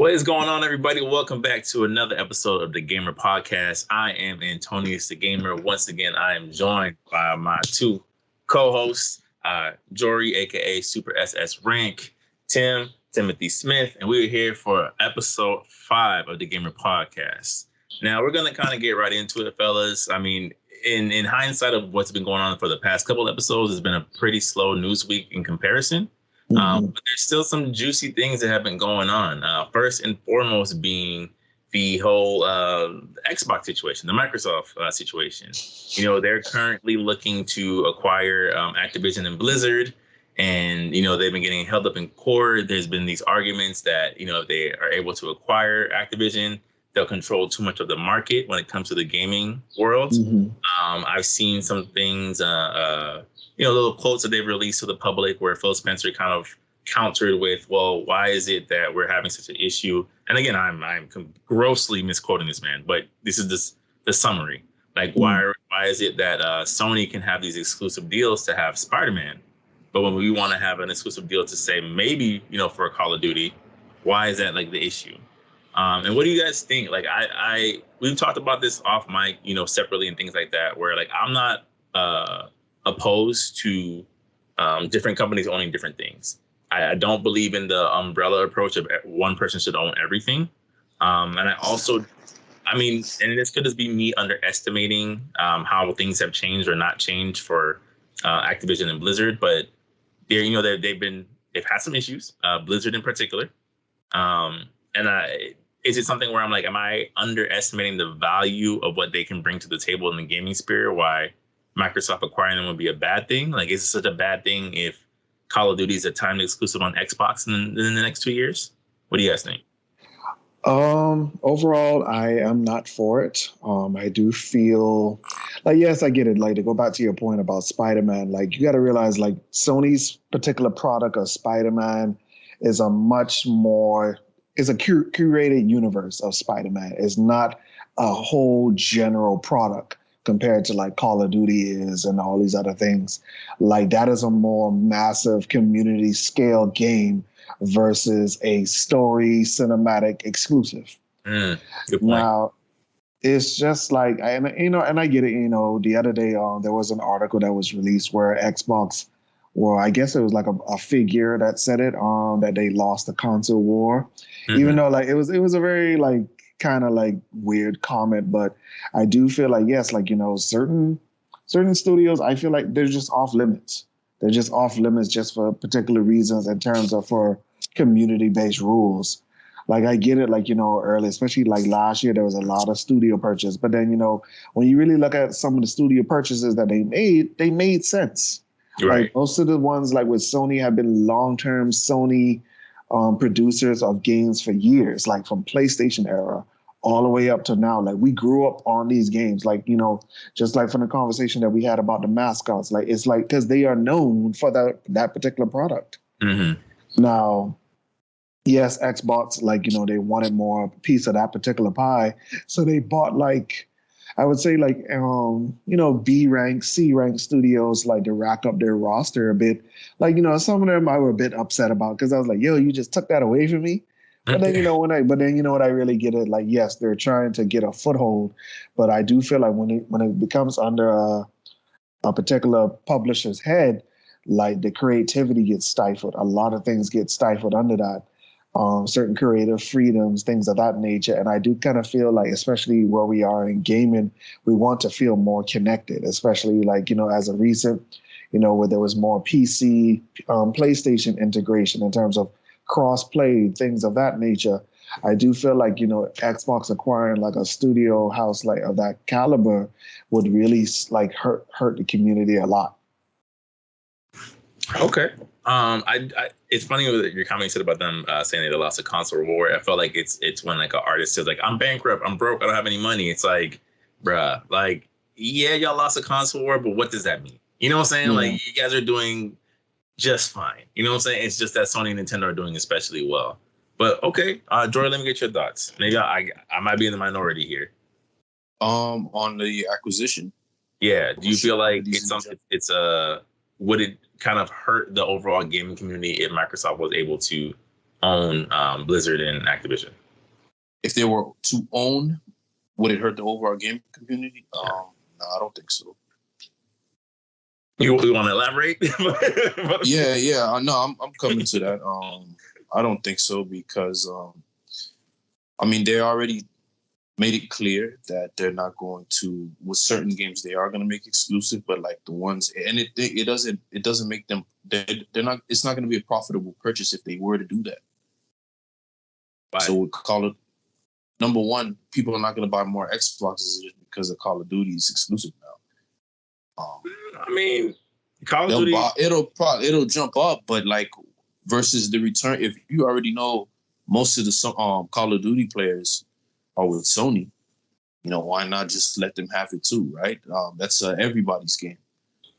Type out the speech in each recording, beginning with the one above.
What is going on, everybody? Welcome back to another episode of the Gamer Podcast. I am Antonius the Gamer. Once again, I am joined by my two co-hosts, Jory, aka Super SS Rank, Timothy Smith, and we're here for episode 5 of the Gamer Podcast. Now, we're going to kind of get right into it, fellas. I mean, in hindsight of what's been going on for the past couple episodes, it's been a pretty slow news week in comparison. But there's still some juicy things that have been going on. First and foremost being the whole Xbox situation, the Microsoft situation. You know, they're currently looking to acquire Activision and Blizzard. And, you know, they've been getting held up in court. There's been these arguments that, you know, if they are able to acquire Activision, they'll control too much of the market when it comes to the gaming world. I've seen some things, little quotes that they've released to the public where Phil Spencer kind of countered with, well, why is it that we're having such an issue? And again, I'm grossly misquoting this man, but this is the summary. Like, why is it that Sony can have these exclusive deals to have Spider-Man, but when we want to have an exclusive deal to say maybe, you know, for a Call of Duty, why is that like the issue? And what do you guys think? Like, we've talked about this off mic, you know, separately and things like that, where like I'm not opposed to different companies owning different things. I don't believe in the umbrella approach of one person should own everything. And and this could just be me underestimating how things have changed or not changed for Activision and Blizzard, but they've had some issues, Blizzard in particular. Is it something where I'm like, am I underestimating the value of what they can bring to the table in the gaming sphere? Why Microsoft acquiring them would be a bad thing? Like, is it such a bad thing if Call of Duty is a timed exclusive on Xbox in the next 2 years? What do you guys think? Overall, I am not for it. I do feel like, yes, I get it. Like, to go back to your point about Spider-Man, like, you got to realize, like, Sony's particular product of Spider-Man is a much more, is a curated universe of Spider-Man. It's not a whole general product compared to like Call of Duty is and all these other things. Like, that is a more massive community scale game versus a story cinematic exclusive. Good point. Now, it's just like, and I get it. You know, the other day there was an article that was released where Xbox, well, I guess it was like a figure that said it that they lost the console war, even though like it was a very like kind of like weird comment. But I do feel like, yes, like, you know, certain studios, I feel like they're just off limits. They're just off limits just for particular reasons in terms of for community-based rules. Like, I get it, like, you know, early, especially like last year, there was a lot of studio purchase. But then, you know, when you really look at some of the studio purchases that they made sense. Right. Like, most of the ones like with Sony have been long-term Sony producers of games for years, like from PlayStation era all the way up to now. Like, we grew up on these games, like, you know, just like from the conversation that we had about the mascots, like, it's like, because they are known for that particular product. Now, yes, Xbox, like, you know, they wanted more piece of that particular pie. So they bought, like, I would say, like, you know, B rank, C rank studios, like, to rack up their roster a bit. Like, you know, some of them I were a bit upset about because I was like, yo, you just took that away from me. But then, you know, what I really get it, like, yes, they're trying to get a foothold, but I do feel like when it becomes under a particular publisher's head, like, the creativity gets stifled. A lot of things get stifled under that. Certain creative freedoms, things of that nature. And I do kind of feel like, especially where we are in gaming, we want to feel more connected, especially like, you know, as a recent, you know, where there was more PC, PlayStation integration in terms of cross-play, things of that nature. I do feel like, you know, Xbox acquiring like a studio house like of that caliber would really like hurt the community a lot. Okay. It's funny what your comment you said about them saying they lost a console war. I felt like it's when like an artist says like, I'm bankrupt, I'm broke, I don't have any money. It's like, bruh, like, yeah, y'all lost a console war, but what does that mean? You know what I'm saying? Yeah. Like, you guys are doing just fine. You know what I'm saying? It's just that Sony and Nintendo are doing especially well. But okay, Jordan, let me get your thoughts. Maybe I might be in the minority here. On the acquisition. Yeah. Do you feel like it's something? Would it kind of hurt the overall gaming community if Microsoft was able to own Blizzard and Activision? If they were to own, would it hurt the overall gaming community? No, I don't think so. You want to elaborate? Yeah. No, I'm coming to that. I don't think so because I mean they already made it clear that they're not going to, with certain games they are going to make exclusive, but like the ones, and it doesn't make them, they're not, it's not going to be a profitable purchase if they were to do that. Right. So we call it, number one, people are not going to buy more Xboxes just because of Call of Duty is exclusive now. I mean, Call of Duty, it'll jump up, but like versus the return, if you already know most of the Call of Duty players are with Sony, you know, why not just let them have it too, right? That's everybody's game.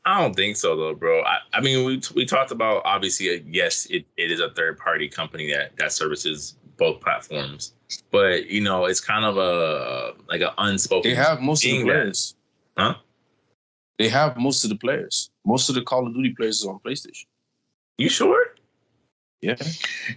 I don't think so though, bro. I mean, we talked about, obviously, yes, it is a third party company that services both platforms, but you know, it's kind of an unspoken. They have most of the players, huh? They have most of the players. Most of the Call of Duty players are on PlayStation. You sure?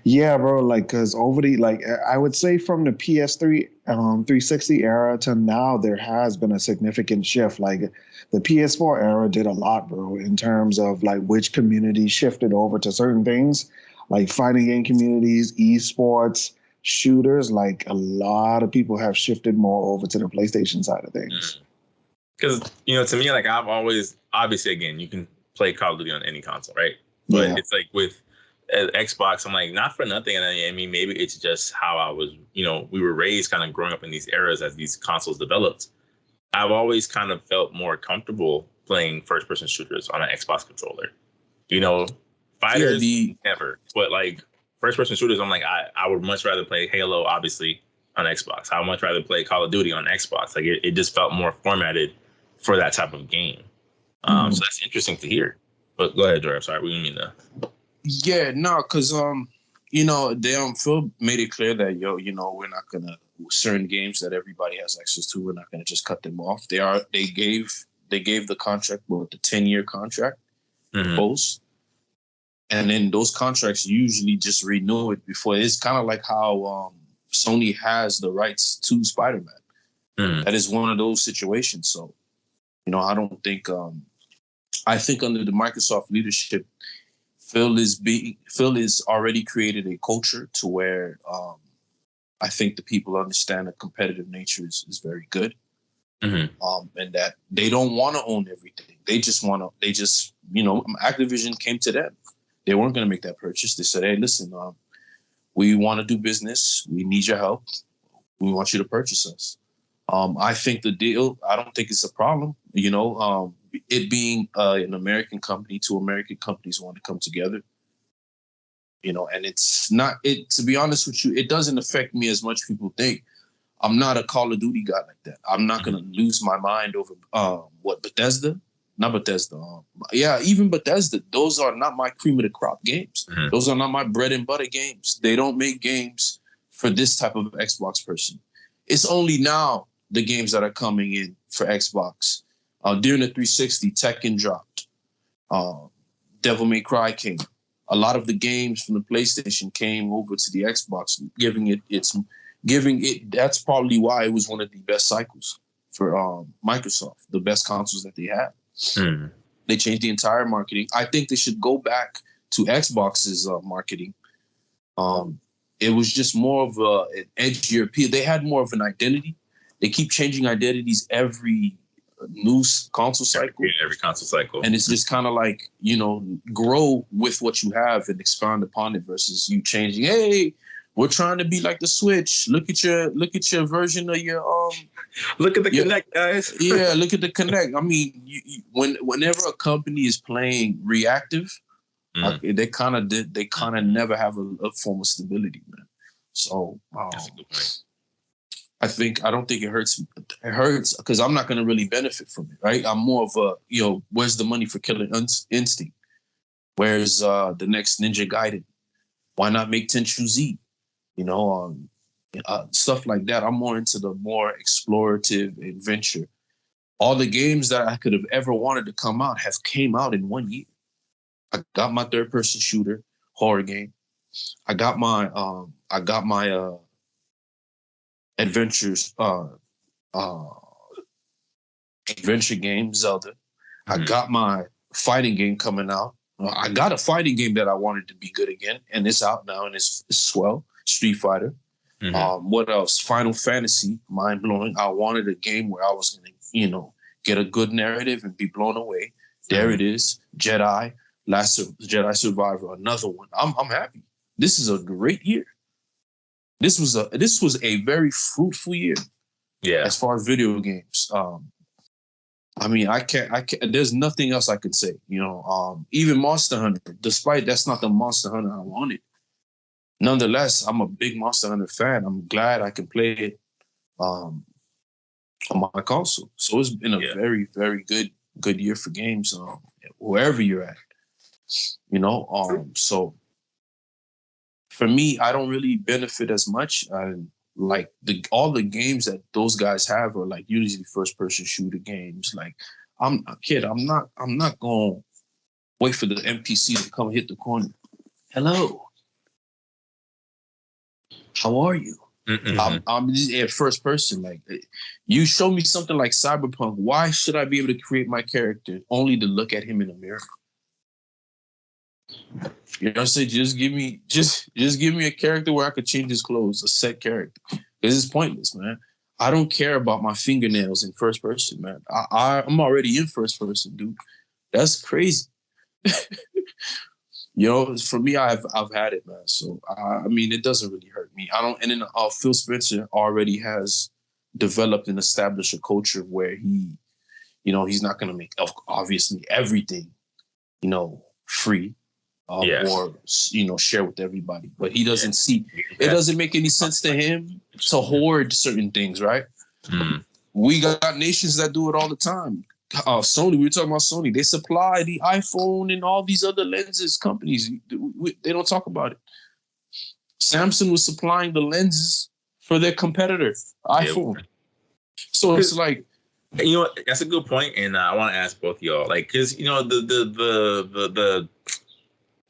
Yeah, bro. Like, cause over the, like, I would say from the PS3, 360 era to now, there has been a significant shift. Like, the PS4 era did a lot, bro, in terms of like which communities shifted over to certain things, like fighting game communities, esports, shooters. Like, a lot of people have shifted more over to the PlayStation side of things. Because, you know, to me, like, I've always, obviously, again, you can play Call of Duty on any console, right? But it's like with Xbox, I'm like, not for nothing. And I mean, maybe it's just how I was, you know, we were raised kind of growing up in these eras as these consoles developed. I've always kind of felt more comfortable playing first person shooters on an Xbox controller. You know, fighters, never. But like first person shooters, I'm like, I would much rather play Halo, obviously, on Xbox. I would much rather play Call of Duty on Xbox. Like it just felt more formatted for that type of game. So that's interesting to hear. But go ahead, Jory. I'm sorry. We didn't mean to. Yeah, no, because you know, they Phil made it clear that you know, we're not gonna, certain games that everybody has access to, we're not gonna just cut them off. They gave the contract, with the 10-year contract post, and then those contracts usually just renew it before. It's kind of like how Sony has the rights to Spider-Man. That is one of those situations. So, you know, I don't think I think under the Microsoft leadership, Phil is already created a culture to where I think the people understand the competitive nature is very good, and that they don't want to own everything. They just you know, Activision came to them. They weren't going to make that purchase. They said, "Hey, listen, we want to do business. We need your help. We want you to purchase us." I think the deal, I don't think it's a problem. You know, it being an American company, two American companies want to come together. You know, and it's not, to be honest with you, it doesn't affect me as much as people think. I'm not a Call of Duty guy like that. I'm not going to lose my mind over Bethesda? Not Bethesda. Even Bethesda. Those are not my cream of the crop games. Those are not my bread and butter games. They don't make games for this type of Xbox person. It's only now the games that are coming in for Xbox. During the 360, Tekken dropped. Devil May Cry came. A lot of the games from the PlayStation came over to the Xbox, that's probably why it was one of the best cycles for Microsoft, the best consoles that they had. They changed the entire marketing. I think they should go back to Xbox's marketing. It was just more of an edgier appeal. They had more of an identity. They keep changing identities every new console cycle. Every console cycle. And it's just kind of like, you know, grow with what you have and expand upon it versus you changing. Hey, we're trying to be like the Switch. Look at your version of your Look at the Kinect, guys. Yeah, look at the Kinect. I mean, whenever a company is playing reactive, they kind of never have a form of stability, man. So I don't think it hurts. It hurts because I'm not going to really benefit from it, right? I'm more of a, you know, where's the money for Killer Instinct? Where's the next Ninja Gaiden? Why not make Tenchu Z? You know, stuff like that. I'm more into the more explorative adventure. All the games that I could have ever wanted to come out have came out in 1 year. I got my third-person shooter horror game. I got my adventures adventure game, Zelda. I got my fighting game coming out. I got a fighting game that I wanted to be good again, and it's out now, and it's swell. Street Fighter. What else? Final Fantasy, mind blowing. I wanted a game where I was going to, get a good narrative and be blown away. There it is. Jedi Survivor, another one. I'm happy. This is a great year. This was a very fruitful year. Yeah. As far as video games. I mean, I can't, there's nothing else I could say, even Monster Hunter, despite that's not the Monster Hunter I wanted. Nonetheless, I'm a big Monster Hunter fan. I'm glad I can play it on my console. So it's been a very, very good year for games, wherever you're at. So for me, I don't really benefit as much. Like all the games that those guys have are like usually first-person shooter games. Like I'm not gonna wait for the NPC to come hit the corner. Hello. How are you? I'm at first person. Like, you show me something like Cyberpunk. Why should I be able to create my character only to look at him in a mirror? You know what I'm saying? Just give me a character where I could change his clothes, a set character. Because it's pointless, man. I don't care about my fingernails in first person, man. I'm already in first person, dude. That's crazy. For me, I've had it, man. So I mean, it doesn't really hurt me. I don't. And then Phil Spencer already has developed and established a culture where he's not going to make obviously everything, free, or share with everybody. But he doesn't see. It doesn't make any sense to him to hoard certain things, right? We got nations that do it all the time. Sony, we were talking about Sony. They supply the iPhone and all these other lenses companies. They don't talk about it. Samsung was supplying the lenses for their competitor, iPhone. So it's like, that's a good point, and I want to ask both of y'all, like, because the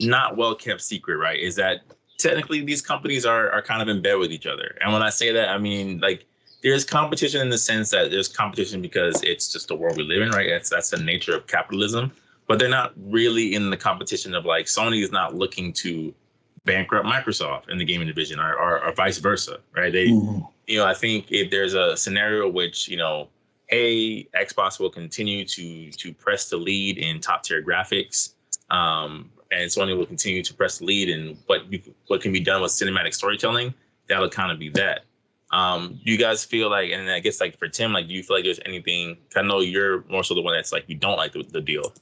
not well kept secret, right, is that technically these companies are kind of in bed with each other. And when I say that, I mean, like, there's competition in the sense that there's competition because it's just the world we live in, right? That's the nature of capitalism. But they're not really in the competition of, like, Sony is not looking to bankrupt Microsoft in the gaming division or vice versa, right? They, I think if there's a scenario which, hey, Xbox will continue to press the lead in top tier graphics, and Sony will continue to press the lead in what can be done with cinematic storytelling, that'll kind of be that. Do you guys feel like, and I guess like for Tim, like, do you feel like there's anything, I know you're more so the one that's like, you don't like the deal.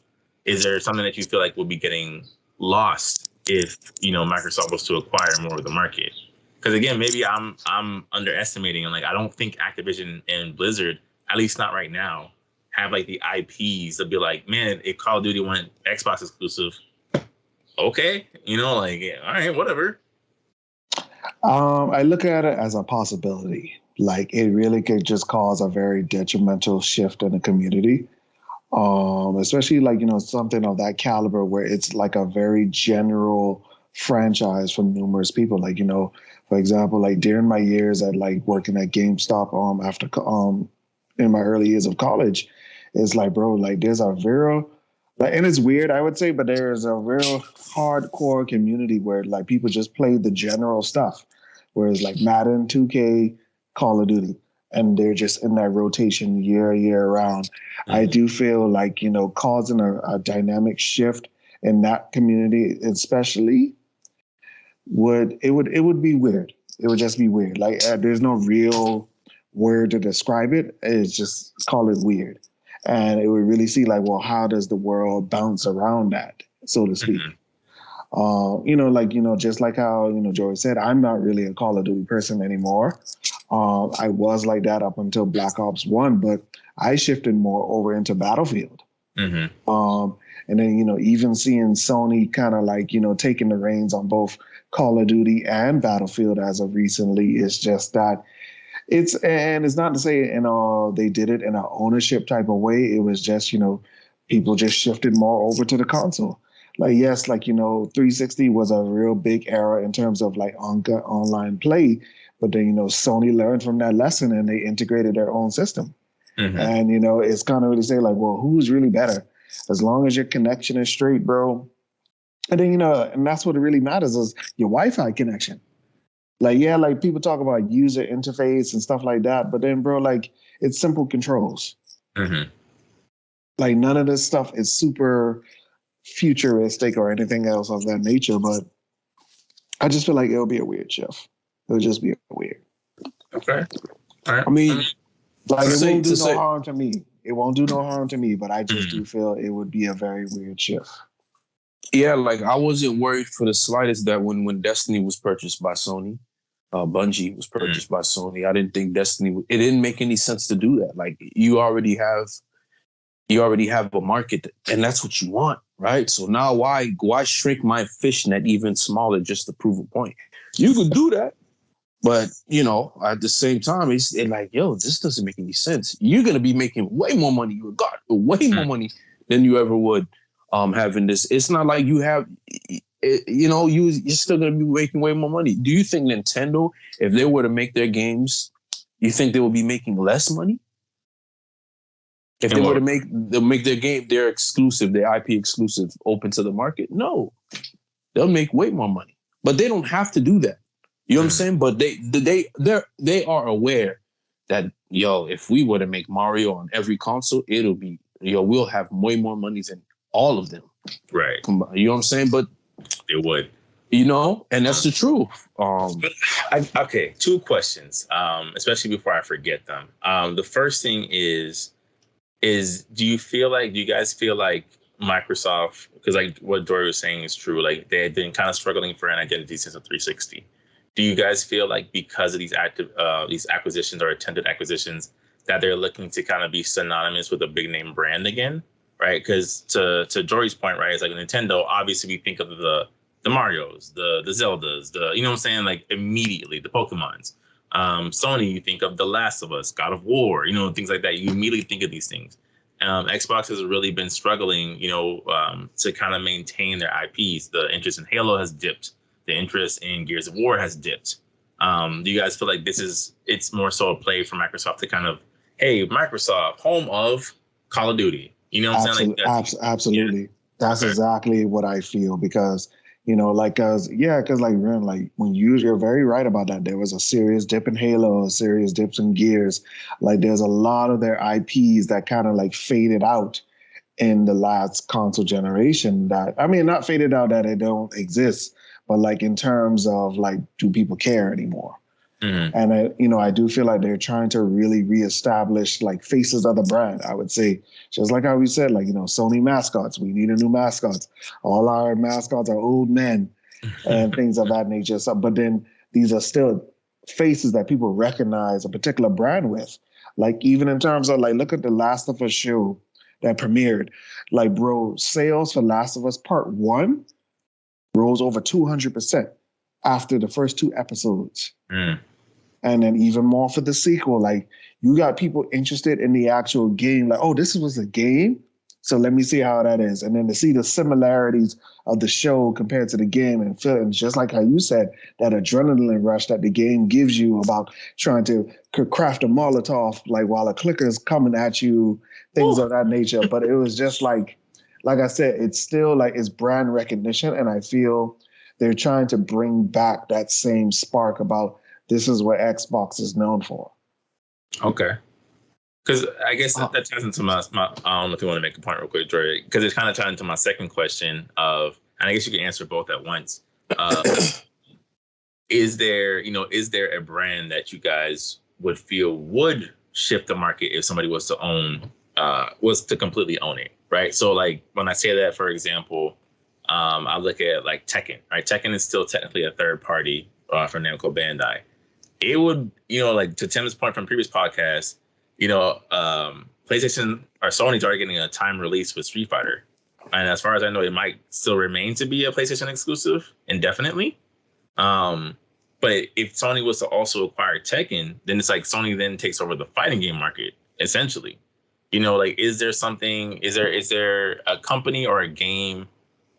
Is there something that you feel like will be getting lost if, Microsoft was to acquire more of the market? Because again, maybe I'm underestimating, and like, I don't think Activision and Blizzard, at least not right now, have like the IPs to be like, man, if Call of Duty went Xbox exclusive, okay, all right, whatever. I look at it as a possibility. Like, it really could just cause a very detrimental shift in the community. Especially like, something of that caliber where it's like a very general franchise from numerous people. Like, for example, like during my years at like working at GameStop, after in my early years of college, it's like, bro, like there's a real, like, and it's weird, I would say, but there's a real hardcore community where like people just play the general stuff, whereas like Madden, 2K, Call of Duty, and they're just in that rotation year round. I do feel like, causing a dynamic shift in that community, especially, would be weird. It would just be weird. Like, there's no real word to describe it. It's just call it weird. And it would really see like, well, how does the world bounce around that, so to speak? Just like how, Joey said, I'm not really a Call of Duty person anymore. I was like that up until Black Ops 1, but I shifted more over into Battlefield. And then, even seeing Sony kind of like, taking the reins on both Call of Duty and Battlefield as of recently, is just that it's not to say, they did it in an ownership type of way. It was just, people just shifted more over to the console. Like, yes, like, 360 was a real big era in terms of like online play. But then, Sony learned from that lesson and they integrated their own system. Mm-hmm. And, it's kind of really say like, well, who's really better? As long as your connection is straight, bro. And then, and that's what it really matters is your Wi-Fi connection. Like, yeah, like people talk about user interface and stuff like that. But then, bro, like it's simple controls. Mm-hmm. Like none of this stuff is super futuristic or anything else of that nature. But I just feel like it'll be a weird shift. It'll just be weird. Okay. All right. I mean, like it won't do no harm to me. It won't do no harm to me, but I just do feel it would be a very weird shift. Yeah, like I wasn't worried for the slightest that when Destiny was purchased by Sony, Bungie was purchased by Sony. I didn't think it didn't make any sense to do that. Like you already have a market and that's what you want, right? So now why shrink my fishnet even smaller just to prove a point? You could do that. But, at the same time, it's like, yo, this doesn't make any sense. You're going to be making way more money, way more money than you ever would having this. It's not like you have, you're still going to be making way more money. Do you think Nintendo, if they were to make their games, you think they would be making less money? If they were to make their game, their IP exclusive, open to the market? No. They'll make way more money. But they don't have to do that. You know what I'm saying? But they are aware that, if we were to make Mario on every console, it'll be, we'll have way more money than all of them. Right. You know what I'm saying? But it would. And that's the truth. Okay, two questions, especially before I forget them. The first thing is do you guys feel like Microsoft, because like what Dory was saying is true, like they had been kind of struggling for an identity since the 360. Do you guys feel like because of these acquisitions or attempted acquisitions that they're looking to kind of be synonymous with a big name brand again, right? Because to Jory's point, right, it's like Nintendo, obviously we think of the Marios, the Zeldas, you know what I'm saying, like immediately the Pokemons. Sony, you think of The Last of Us, God of War, things like that. You immediately think of these things. Xbox has really been struggling, to kind of maintain their IPs. The interest in Halo has dipped. The interest in Gears of War has dipped. Do you guys feel like it's more so a play for Microsoft to kind of, hey, Microsoft, home of Call of Duty. You know what I'm saying? Like absolutely. Yeah. That's exactly what I feel because, because when you're very right about that. There was a serious dip in Halo, a serious dips in Gears. Like there's a lot of their IPs that kind of like faded out in the last console generation not faded out that it don't exist, but like in terms of like, do people care anymore? Mm-hmm. And I do feel like they're trying to really reestablish like faces of the brand. I would say, just like how we said, like, Sony mascots, we need a new mascots. All our mascots are old men and things of that nature. So, but then these are still faces that people recognize a particular brand with. Like even in terms of like, look at the Last of Us show that premiered. Like, bro, sales for Last of Us Part 1 rose over 200% after the first 2 episodes. Mm. And then even more for the sequel. Like, you got people interested in the actual game. Like, oh, this was a game? So let me see how that is. And then to see the similarities of the show compared to the game and feel, and just like how you said, that adrenaline rush that the game gives you about trying to craft a Molotov, like while a clicker's coming at you, things of that nature. But it was just like I said, it's still like it's brand recognition. And I feel they're trying to bring back that same spark about this is what Xbox is known for. Okay. Because I guess that ties into my I don't know if you want to make a point real quick, Dre, because it's kind of tied into my second question and I guess you can answer both at once. Is there a brand that you guys would feel would shift the market if somebody was to completely own it, right? So like when I say that, for example, I look at like Tekken, right? Tekken is still technically a third party for Namco Bandai. It would, like to Tim's point from previous podcasts, PlayStation or Sony's already getting a time release with Street Fighter. And as far as I know, it might still remain to be a PlayStation exclusive indefinitely. But if Sony was to also acquire Tekken, then it's like Sony then takes over the fighting game market, essentially. Like, is there a company or a game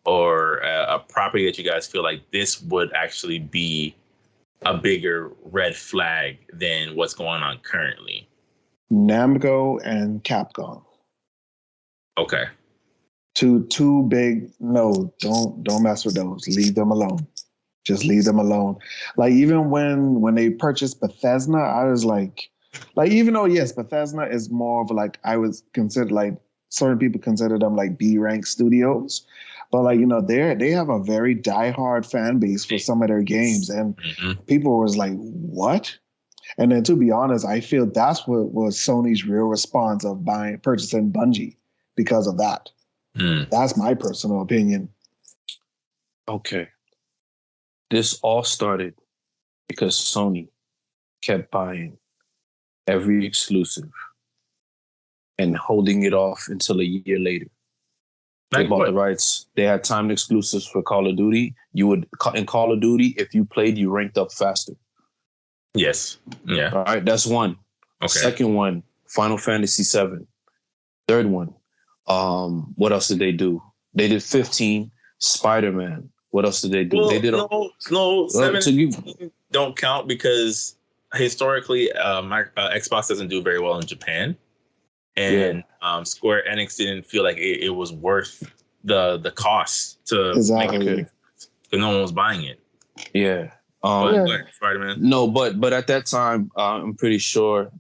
or a property that you guys feel like this would actually be a bigger red flag than what's going on currently? Namco and Capcom. Okay. Two big. No, don't mess with those. Leave them alone. Just leave them alone. Like even when they purchased Bethesda, I was like even though yes, Bethesda is more of like I was considered like certain people consider them like B rank studios, but like they have a very diehard fan base for some of their games, and people was like what? And then to be honest, I feel that's what was Sony's real response of purchasing Bungie because of that. That's my personal opinion. Okay. This all started because Sony kept buying every exclusive and holding it off until a year later. They bought the rights. They had timed exclusives for Call of Duty. In Call of Duty, if you played, you ranked up faster. Yes. Yeah. All right. That's one. Okay. Second one, Final Fantasy VII. Third one, what else did they do? They did 15, Spider-Man. What else did they do? Well, they did 7 don't count because historically, Xbox doesn't do very well in Japan, and Square Enix didn't feel like it was worth the cost to make it because no one was buying it. Yeah. Spider-Man. No, but at that time, I'm pretty sure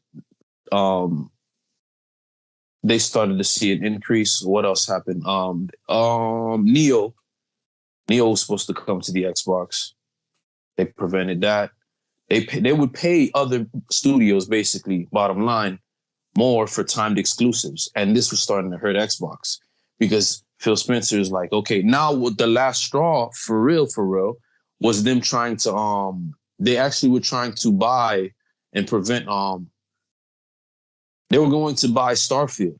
they started to see an increase. What else happened? Neo was supposed to come to the Xbox. They prevented that. They would pay other studios, basically, bottom line, more for timed exclusives. And this was starting to hurt Xbox because Phil Spencer is like, okay, now what the last straw for real, was them trying to, they actually were trying to buy and prevent, they were going to buy Starfield.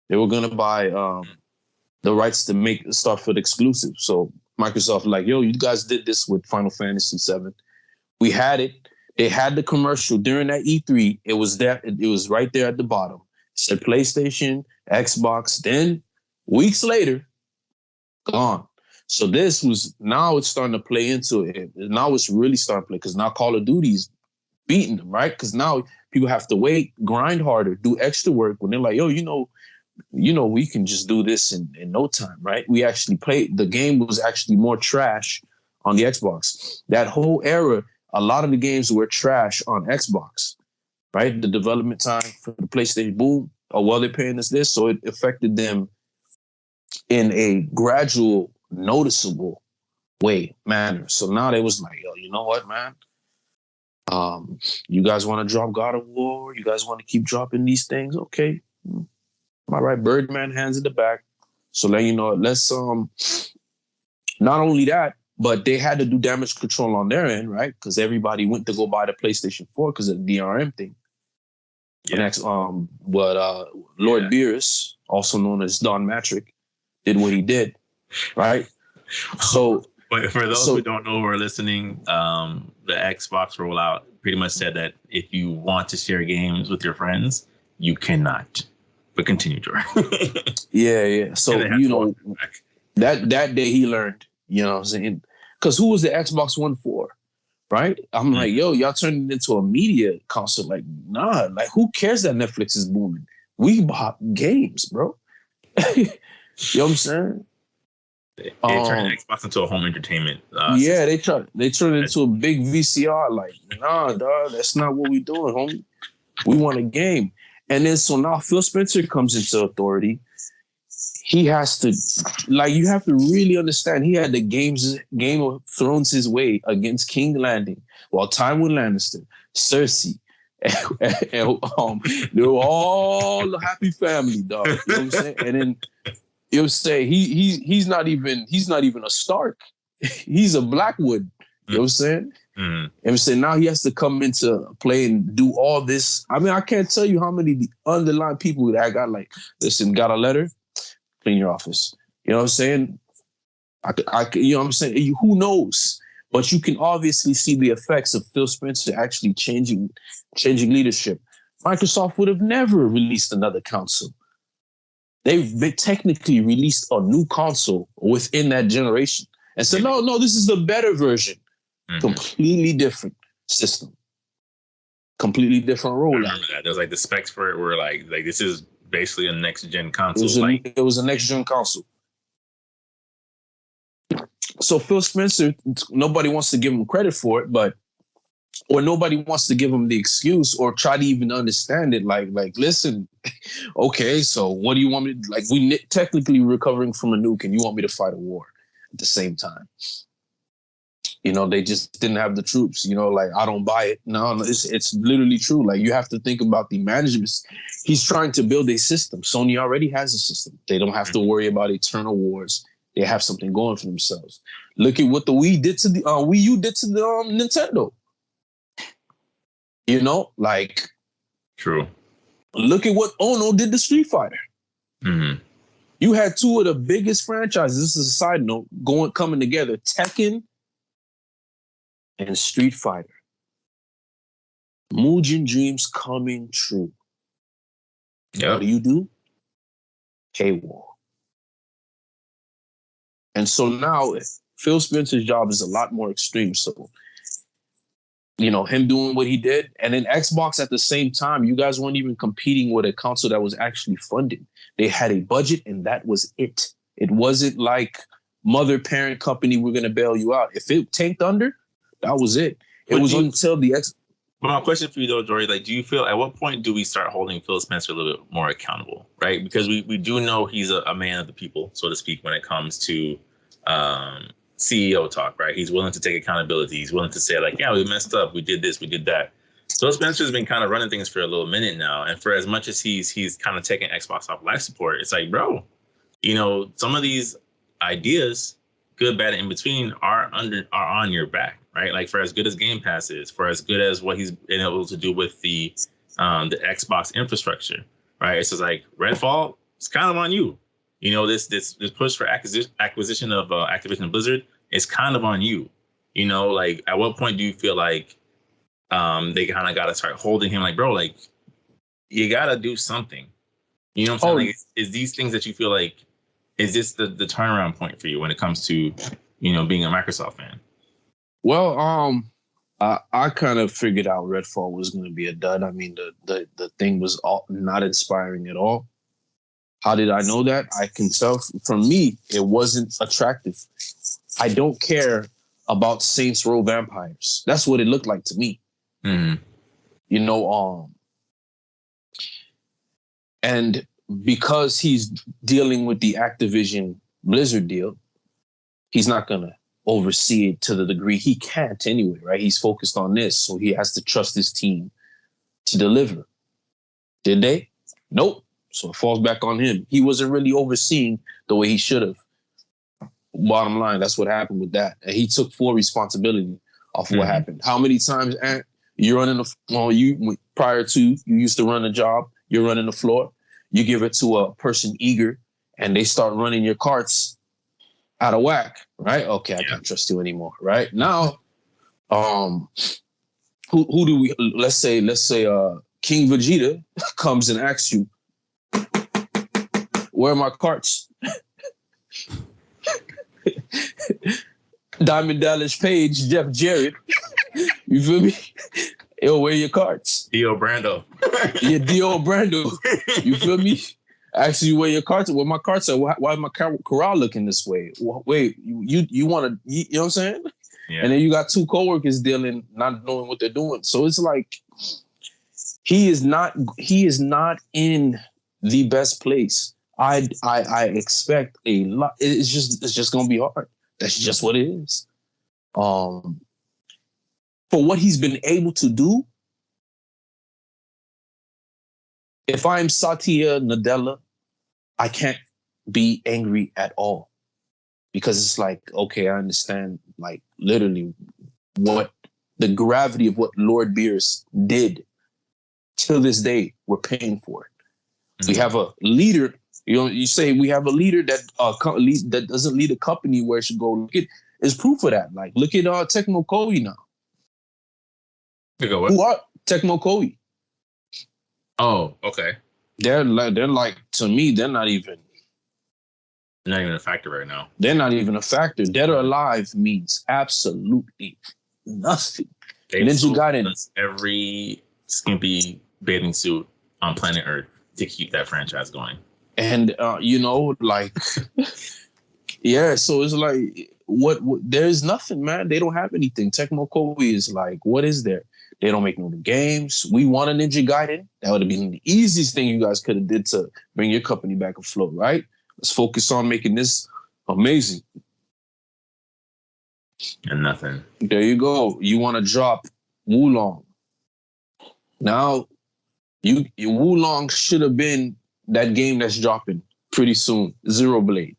They were going to buy the rights to make Starfield exclusive. So Microsoft like, yo, you guys did this with Final Fantasy VII. We had it. They had the commercial during that E3. It was there. It was right there at the bottom. It said PlayStation, Xbox. Then weeks later, gone. So now it's starting to play into it. Now it's really starting to play because now Call of Duty's beating them, right? Because now people have to wait, grind harder, do extra work when they're like, yo, we can just do this in no time, right? We actually played. The game was actually more trash on the Xbox. That whole era, a lot of the games were trash on Xbox, right? The development time for the PlayStation, boom, they're paying us this. So it affected them in a gradual, noticeable manner. So now they was like, yo, you know what, man? You guys want to drop God of War? You guys want to keep dropping these things? Okay. All right, Birdman hands in the back. So let you know, let's not only that, but they had to do damage control on their end, right? Because everybody went to go buy the PlayStation 4 because of the DRM thing. Yeah. Next, Lord Beerus, also known as Don Matrick, did what he did, right? So, but for those who don't know who are listening, the Xbox rollout pretty much said that if you want to share games with your friends, you cannot. But continue, Jordan. Yeah. So, that day he learned, you know what I'm saying? Because who was the Xbox One for, right? I'm like, yo, y'all turned it into a media console. Like, nah, like who cares that Netflix is booming? We bought games, bro. You know what I'm saying? They turned Xbox into a home entertainment. Yeah, they turned it into a big VCR. Like, nah, dog, that's not what we doing, homie. We want a game. And then so now Phil Spencer comes into authority. He has to, like, you have to really understand. He had the Game of Thrones his way against King Landing, while Tywin Lannister, Cersei, and they were all a happy family, dog. You know what I'm saying? And then you'll say he's not even a Stark. He's a Blackwood. You know what I'm saying? Mm-hmm. And so now he has to come into play and do all this. I mean, I can't tell you how many underlying people that I got like, listen, got a letter, clean your office. You know what I'm saying? I you know what I'm saying? Who knows? But you can obviously see the effects of Phil Spencer actually changing leadership. Microsoft would have never released another console They technically released a new console within that generation and said, no, this is the better version. Mm-hmm. Completely different system. Completely different rollout. I remember that. There's like the specs for it were like this is basically a next gen console. It was a next gen console. So Phil Spencer, nobody wants to give him credit for it, or nobody wants to give him the excuse or try to even understand it. Like, listen, okay, so what do you want me to, like, we technically recovering from a nuke and you want me to fight a war at the same time? They just didn't have the troops, like, I don't buy it. No, it's literally true. Like, you have to think about the management. He's trying to build a system. Sony already has a system. They don't have to worry about eternal wars. They have something going for themselves. Look at what the Wii did to the Wii U did to the Nintendo. Like, true. Look at what Ono did to Street Fighter. Mm-hmm. You had two of the biggest franchises. This is a side note coming together: Tekken and Street Fighter. Mugen dreams coming true. Yeah. What do? Paywall. And so now Phil Spencer's job is a lot more extreme. So, him doing what he did. And then Xbox at the same time, you guys weren't even competing with a console that was actually funded. They had a budget and that was it. It wasn't like mother parent company, we're going to bail you out. If it tanked under, that was it. It was until the X. But my question for you though, Jory, like, do you feel at what point do we start holding Phil Spencer a little bit more accountable, right? Because we do know he's a man of the people, so to speak, when it comes to CEO talk, right? He's willing to take accountability. He's willing to say like, yeah, we messed up. We did this, we did that. Phil Spencer's been kind of running things for a little minute now. And for as much as he's kind of taking Xbox off life support, it's like, bro, some of these ideas, good, bad, and in between are on your back, right? Like, for as good as Game Pass is, for as good as what he's been able to do with the Xbox infrastructure, right? It's just like Redfall, it's kind of on you. This push for acquisition of Activision Blizzard is kind of on you. Like, at what point do you feel like they kind of got to start holding him like, bro, like, you got to do something. You know what I'm saying? Like, is these things that you feel like, is this the turnaround point for you when it comes to, being a Microsoft fan? Well, I kind of figured out Redfall was going to be a dud. I mean, the thing was not inspiring at all. How did I know that? I can tell from me, it wasn't attractive. I don't care about Saints Row vampires. That's what it looked like to me. Mm-hmm. And because he's dealing with the Activision Blizzard deal, he's not going to oversee it to the degree he can't anyway, right? He's focused on this, so he has to trust his team to deliver. Did they? Nope. So it falls back on him. He wasn't really overseeing the way he should have. Bottom line, that's what happened with that. And he took full responsibility of what happened. How many times, Ant, you're running prior to, you used to run a job, you're running the floor, you give it to a person eager, and they start running your carts out of whack, right? Okay, I can't trust you anymore, right? Now, who do we, let's say King Vegeta comes and asks you, where are my carts? Diamond Dallas Page, Jeff Jarrett. You feel me? Yo, where are your carts? Dio Brando. Yeah, Dio Brando. You feel me? Actually, where your carts are? Where my carts are? Why is my corral looking this way? Wait, you want to, you know what I'm saying? Yeah. And then you got two coworkers dealing, not knowing what they're doing. So it's like, he is not in the best place. I expect a lot. It's just gonna be hard. That's just what it is. For what he's been able to do, if I'm Satya Nadella, I can't be angry at all, because it's like, okay, I understand, like, literally what the gravity of what Lord Beers did. Till this day, we're paying for it. Mm-hmm. We have a leader. You say we have a leader that doesn't lead a company where it should go. Look at, is proof of that. Like, look at Tecmo Koei now. You go what? Who are Tecmo Koei? Oh, okay. They're like to me, they're not even a factor right now. They're not even a factor. Dead or alive means absolutely nothing. They've Ninja Gaiden every skimpy bathing suit on planet Earth to keep that franchise going. And like yeah, so it's like what there's nothing, man. They don't have anything. Tecmo Koei is like, what is there? They don't make no games. We want a Ninja Gaiden. That would have been the easiest thing you guys could have did to bring your company back afloat, right? Let's focus on making this amazing. And nothing. There you go. You want to drop Wulong. Now, Wulong should have been that game that's dropping pretty soon, Zero Blade,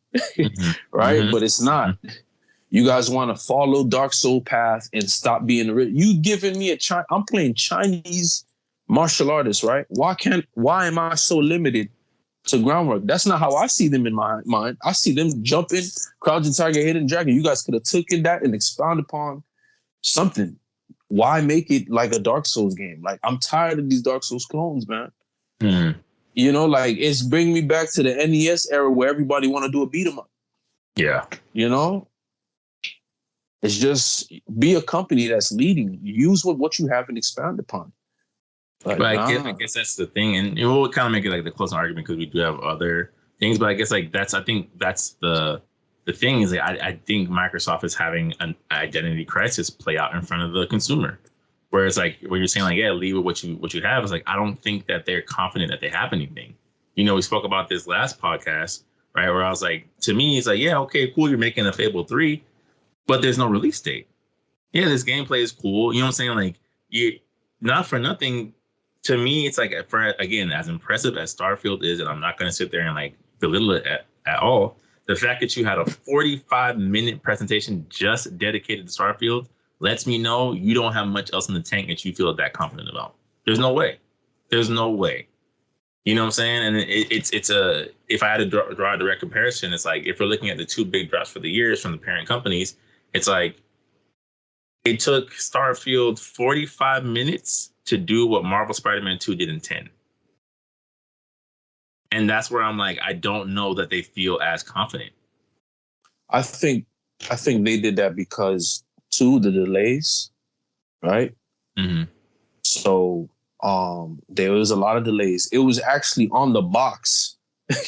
right? Mm-hmm. But it's not. You guys want to follow Dark Soul path and stop being you giving me I'm playing Chinese martial artists, right? Why am I so limited to groundwork? That's not how I see them in my mind. I see them jumping, crouching tiger, hidden dragon. You guys could have taken that and expound upon something. Why make it like a Dark Souls game? Like, I'm tired of these Dark Souls clones, man. Mm. You know, like, it's bringing me back to the NES era where everybody want to do a beat 'em up. Yeah. You know? It's just be a company that's leading. Use what you have and expound upon. But I guess that's the thing. And we'll kind of make it like the closing argument because we do have other things. But I guess like I think that's the thing is like, I think Microsoft is having an identity crisis play out in front of the consumer. Whereas like when you're saying like, yeah, leave with what you have, is like, I don't think that they're confident that they have anything. You know, we spoke about this last podcast, right? Where I was like, to me, it's like, yeah, okay, cool. You're making a Fable 3, but there's no release date. Yeah, this gameplay is cool. You know what I'm saying? Like, not for nothing. To me, it's like, again, as impressive as Starfield is, and I'm not going to sit there and like belittle it at all. The fact that you had a 45-minute presentation just dedicated to Starfield lets me know you don't have much else in the tank that you feel that confident about. There's no way. There's no way. You know what I'm saying? And it's if I had to draw a direct comparison, it's like if we're looking at the two big drops for the years from the parent companies, it's like it took Starfield 45 minutes to do what Marvel Spider-Man 2 did in 10. And that's where I'm like, I don't know that they feel as confident. I think they did that because the delays, right? Mm-hmm. So there was a lot of delays. It was actually on the box,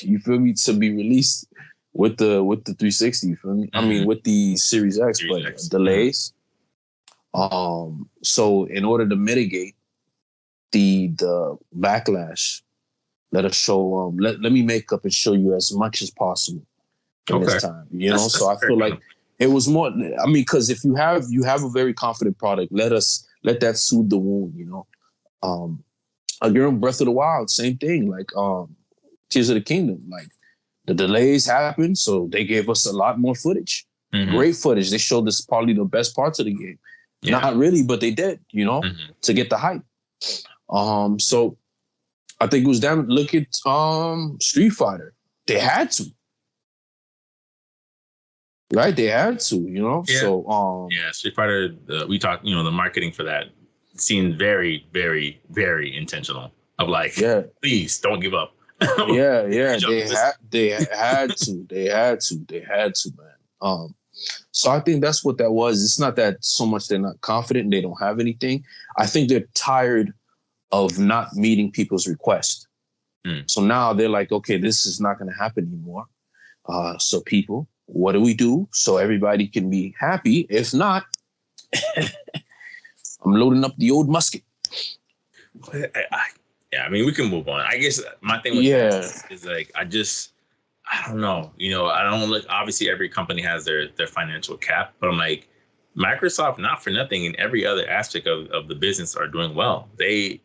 you feel me, to be released with the 360, you feel me? Mm-hmm. I mean with the Series X, but delays. Mm-hmm. So in order to mitigate the backlash, let us show let me make up and show you as much as possible in this time. You know, so I feel like it was more. I mean, because if you have a very confident product, let that soothe the wound. You know, again, Breath of the Wild, same thing. Like Tears of the Kingdom, like the delays happened, so they gave us a lot more footage. Mm-hmm. Great footage. They showed us probably the best parts of the game. Yeah. Not really, but they did. You know, to get the hype. So I think it was them. Look at Street Fighter. They had to. Right? They had to, you know? Yeah. So Street Fighter, we talked, you know, the marketing for that seemed very, very, very intentional. Of like, please don't give up. yeah. They had to, man. So I think that's what that was. It's not that so much they're not confident and they don't have anything. I think they're tired of not meeting people's requests. So now they're like, okay, this is not going to happen anymore. So people, what do we do so everybody can be happy? If not, I'm loading up the old musket. I mean, we can move on. I guess my thing with that is like, I don't know. You know, I don't look. Obviously, every company has their financial cap, but I'm like, Microsoft, not for nothing, in every other aspect of the business are doing well. They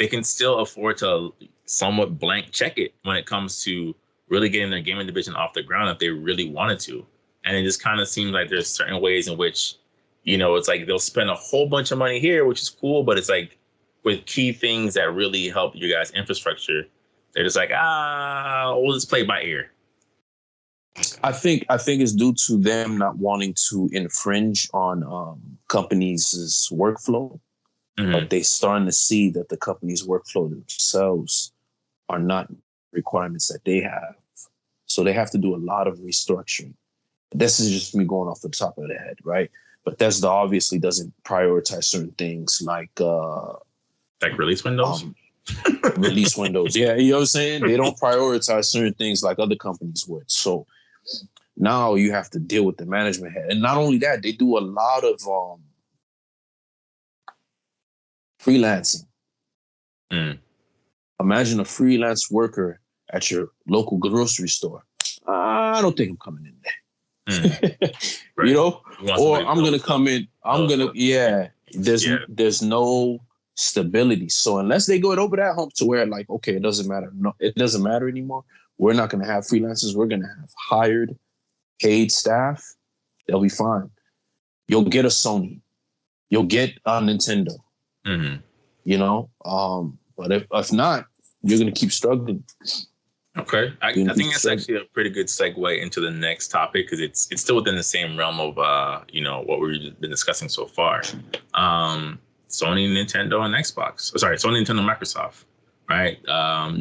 can still afford to somewhat blank check it when it comes to really getting their gaming division off the ground if they really wanted to. And it just kind of seems like there's certain ways in which, you know, it's like they'll spend a whole bunch of money here, which is cool, but it's like with key things that really help you guys' infrastructure, they're just like, we'll just play by ear. I think it's due to them not wanting to infringe on companies' workflow. But they starting to see that the companies' workflow themselves are not requirements that they have. So they have to do a lot of restructuring. This is just me going off the top of the head, right? Bethesda obviously doesn't prioritize certain things like release windows. Release windows. Yeah, you know what I'm saying? They don't prioritize certain things like other companies would. So now you have to deal with the management head. And not only that, they do a lot of freelancing. Imagine a freelance worker at your local grocery store. I don't think I'm coming in there. Right. You know? Or I'm going to come in. There's no stability. So unless they go over that hump to where like, okay, it doesn't matter. No, it doesn't matter anymore. We're not going to have freelancers. We're going to have hired, paid staff. They'll be fine. You'll get a Sony. You'll get a Nintendo. You know? But if not, you're going to keep struggling. Okay. I think that's actually a pretty good segue into the next topic because it's still within the same realm of, what we've been discussing so far. Sony, Nintendo, and Xbox. Sorry, Sony, Nintendo, Microsoft, right?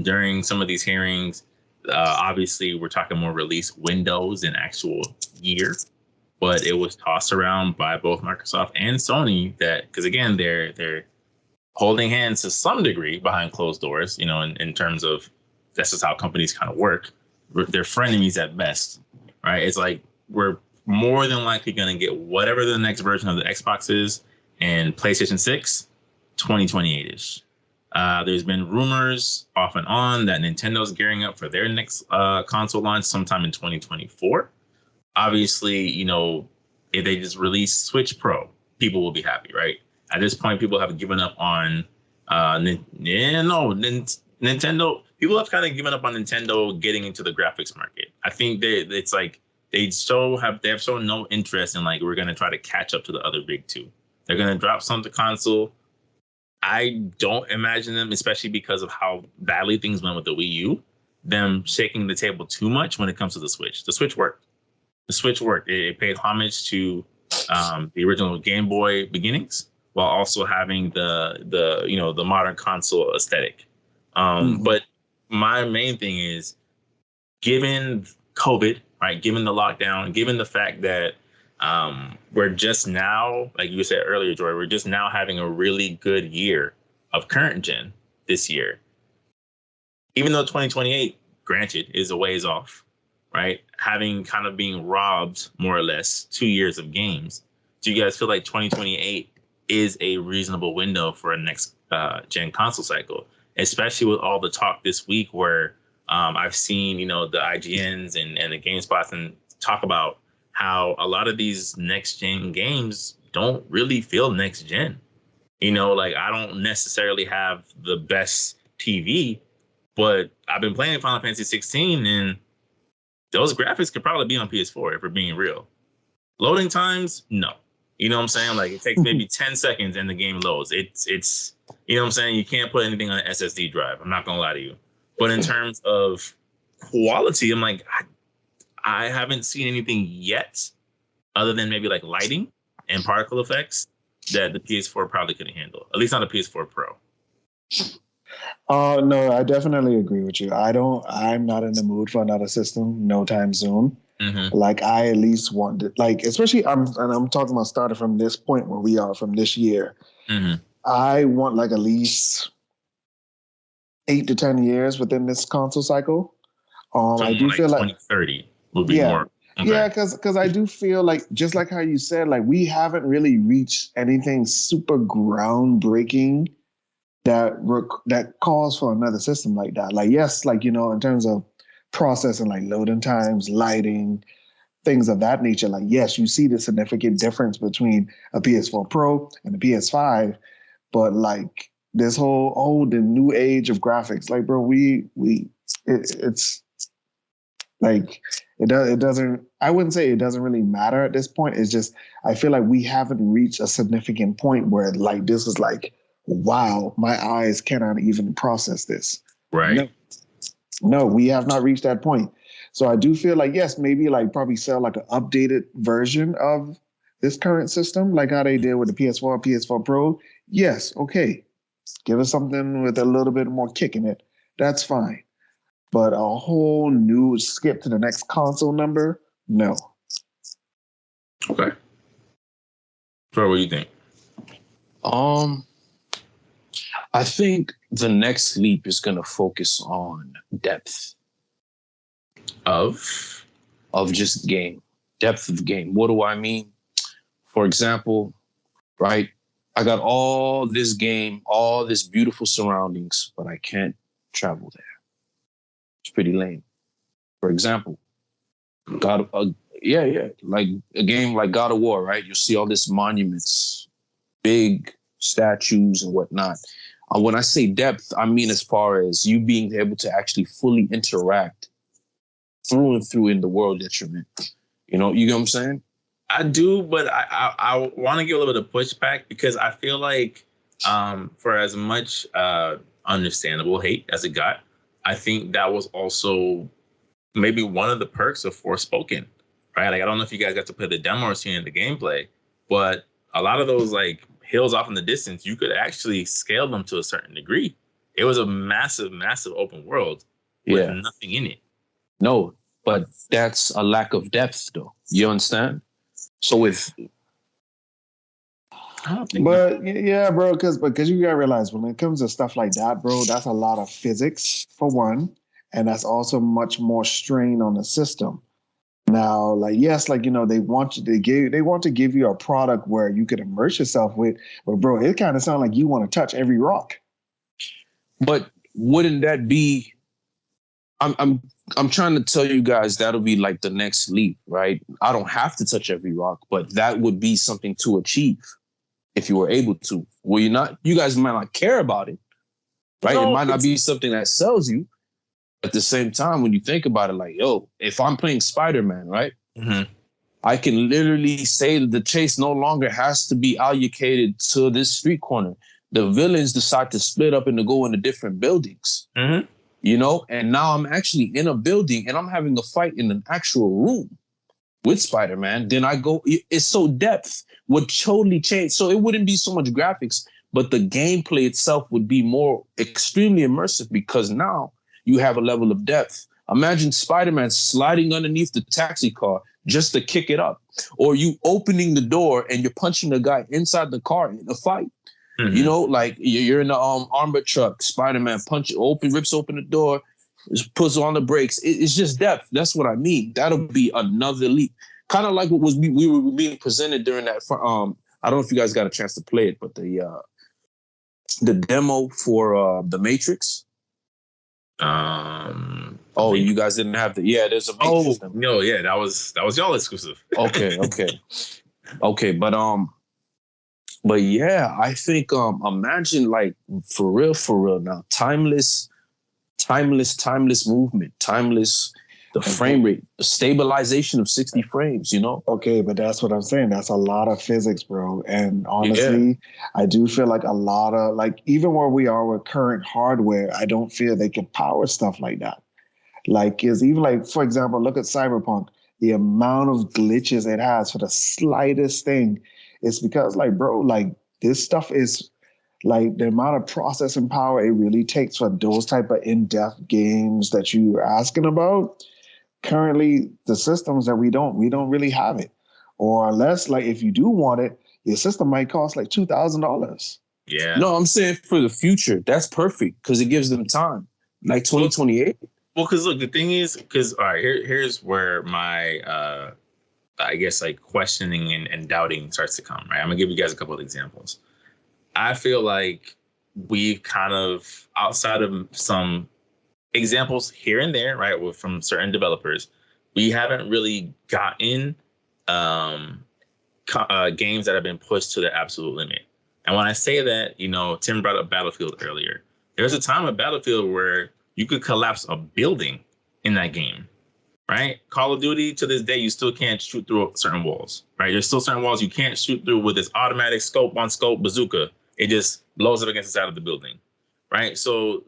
During some of these hearings, obviously we're talking more release windows than actual year, but it was tossed around by both Microsoft and Sony that, because again, they're holding hands to some degree behind closed doors, in terms of that's just how companies kind of work. They're frenemies at best, right? It's like we're more than likely going to get whatever the next version of the Xbox is and PlayStation 6, 2028-ish. There's been rumors off and on that Nintendo's gearing up for their next console launch sometime in 2024. Obviously, if they just release Switch Pro, people will be happy, right? At this point, people have given up on Nintendo. People have kind of given up on Nintendo getting into the graphics market. I think they have shown no interest in we're going to try to catch up to the other big two. They're going to drop some to console. I don't imagine them, especially because of how badly things went with the Wii U, them shaking the table too much when it comes to the Switch. The Switch worked. It paid homage to the original Game Boy beginnings while also having the modern console aesthetic. But my main thing is, given COVID, right? Given the lockdown, given the fact that we're just now, like you said earlier, Joy, we're just now having a really good year of current gen this year. Even though 2028, granted, is a ways off, right? Having kind of being robbed more or less 2 years of games. Do you guys feel like 2028 is a reasonable window for a next gen console cycle? Especially with all the talk this week where I've seen, the IGNs and the GameSpots and talk about how a lot of these next gen games don't really feel next gen. I don't necessarily have the best TV, but I've been playing Final Fantasy 16 and those graphics could probably be on PS4 if we're being real. Loading times, no. You know what I'm saying? It takes maybe 10 seconds and the game loads. It's you know what I'm saying? You can't put anything on an SSD drive. I'm not going to lie to you. But in terms of quality, I'm I haven't seen anything yet other than maybe lighting and particle effects that the PS4 probably couldn't handle, at least not a PS4 Pro. No, I definitely agree with you. I'm not in the mood for another system no time soon. I at least want it, especially I'm talking about starting from this point where we are from this year. I want at least 8 to 10 years within this console cycle. I do feel 2030 would be more. Okay. Yeah, because I do feel just like how you said, we haven't really reached anything super groundbreaking that calls for another system like that. Yes, in terms of processing, loading times, lighting, things of that nature. Yes, you see the significant difference between a PS4 Pro and a PS5, but this whole the new age of graphics, bro, it's it doesn't, I wouldn't say it doesn't really matter at this point. It's just, I feel we haven't reached a significant point where this is wow, my eyes cannot even process this. Right. No, we have not reached that point. So I do feel yes, maybe probably sell an updated version of this current system, how they did with the PS4 Pro. Yes. Okay. Give us something with a little bit more kick in it. that's fine. But a whole new skip to the next console number, no. Okay. Bro, what do you think? I think the next leap is going to focus on depth Of just game, depth of game. What do I mean? For example, right? I got all this game, all this beautiful surroundings, but I can't travel there. It's pretty lame. For example, like a game like God of War, right? You'll see all this monuments, big statues and whatnot. When I say depth, I mean as far as you being able to actually fully interact through and through in the world that you're in. You know what I'm saying? I do, but I want to give a little bit of pushback because I feel like for as much understandable hate as it got, I think that was also maybe one of the perks of Forspoken, right? Like, I don't know if you guys got to play the demo or seeing the gameplay, but a lot of those like hills off in the distance, you could actually scale them to a certain degree. It was a massive, massive open world with nothing in it. No, but that's a lack of depth, though. You understand? So yeah, bro, because you gotta realize when it comes to stuff like that, bro, that's a lot of physics for one, and that's also much more strain on the system. Now, like, yes, like, they want to give you a product where you could immerse yourself with, but bro, it kind of sounds like you want to touch every rock. But wouldn't that be? I'm trying to tell you guys that'll be like the next leap, right? I don't have to touch every rock, but that would be something to achieve if you were able to. Will you not? You guys might not care about it, right? No, it might not be something that sells you. At the same time, when you think about it, like, yo, if I'm playing Spider-Man, right? Mm-hmm. I can literally say that the chase no longer has to be allocated to this street corner. The villains decide to split up and to go into different buildings. Mm-hmm. And now I'm actually in a building and I'm having a fight in an actual room with Spider-Man. Then it's so depth would totally change. So it wouldn't be so much graphics, but the gameplay itself would be more extremely immersive because now you have a level of depth. Imagine Spider-Man sliding underneath the taxi car just to kick it up, or you opening the door and you're punching a guy inside the car in a fight. Mm-hmm. Like you're in the armored truck, Spider-Man rips open the door, puts on the brakes. It's just depth. That's what I mean. That'll be another leap. Kind of like what we were being presented during that. I don't know if you guys got a chance to play it, but the demo for the Matrix. You guys didn't have there's a Matrix demo. No, yeah, that was y'all exclusive. Okay, but yeah, I think imagine like for real now, timeless movement, the frame rate, the stabilization of 60 frames, Okay, but that's what I'm saying. That's a lot of physics, bro. And honestly, I do feel like a lot of, like, even where we are with current hardware, I don't feel they can power stuff like that. Like, is even like, for example, look at Cyberpunk, the amount of glitches it has for the slightest thing. It's because, like, bro, like, this stuff is like the amount of processing power it really takes for those type of in-depth games that you're asking about. Currently, the systems that we don't really have it, or unless, like, if you do want it, your system might cost like $2,000. Yeah. No, I'm saying for the future, that's perfect because it gives them time, like 2028. Well, because look, the thing is, all right, here's where my I guess like questioning and doubting starts to come, right? I'm gonna give you guys a couple of examples. I feel like we've kind of, outside of some examples here and there, right, from certain developers, we haven't really gotten games that have been pushed to their absolute limit. And when I say that, Tim brought up Battlefield earlier. There's a time of Battlefield where you could collapse a building in that game. Right? Call of Duty, to this day, you still can't shoot through certain walls, right? There's still certain walls you can't shoot through with this automatic scope-on-scope bazooka. It just blows up against the side of the building, right? So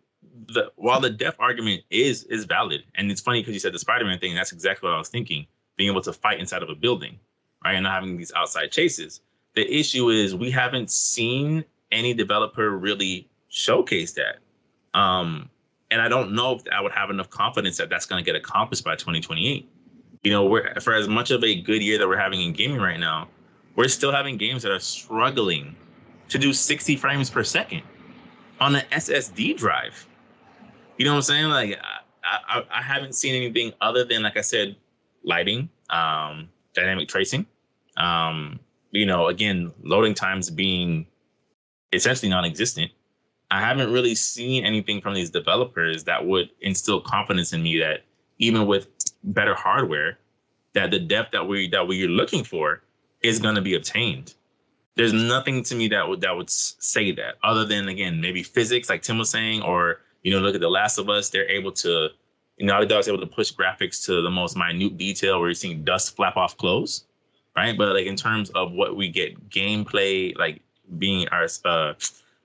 while the depth argument is valid, and it's funny because you said the Spider-Man thing, that's exactly what I was thinking, being able to fight inside of a building, right? And not having these outside chases. The issue is we haven't seen any developer really showcase that. And I don't know if I would have enough confidence that that's going to get accomplished by 2028. You know, for as much of a good year that we're having in gaming right now, we're still having games that are struggling to do 60 frames per second on an SSD drive. You know what I'm saying? Like, I haven't seen anything other than, like I said, lighting, dynamic tracing. You know, again, loading times being essentially non-existent. I haven't really seen anything from these developers that would instill confidence in me that even with better hardware, that the depth that we're looking for is going to be obtained. There's nothing to me that would say that, other than, again, maybe physics, like Tim was saying, or, you know, look at The Last of Us. They're able to, you know, Naughty Dog's able to push graphics to the most minute detail where you're seeing dust flap off clothes, right? But like in terms of what we get gameplay, like being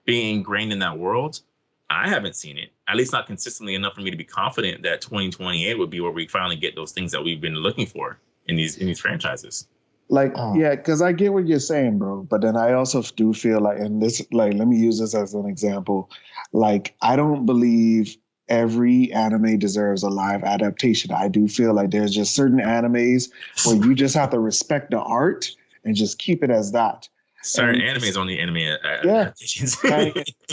ingrained in that world, I haven't seen it, at least not consistently enough for me to be confident that 2028 would be where we finally get those things that we've been looking for in these franchises. Like, yeah, because I get what you're saying, bro. But then I also do feel like, and this, like, let me use this as an example. Like, I don't believe every anime deserves a live adaptation. I do feel like there's just certain animes where you just have to respect the art and just keep it as that. Certain animes only anime adaptations.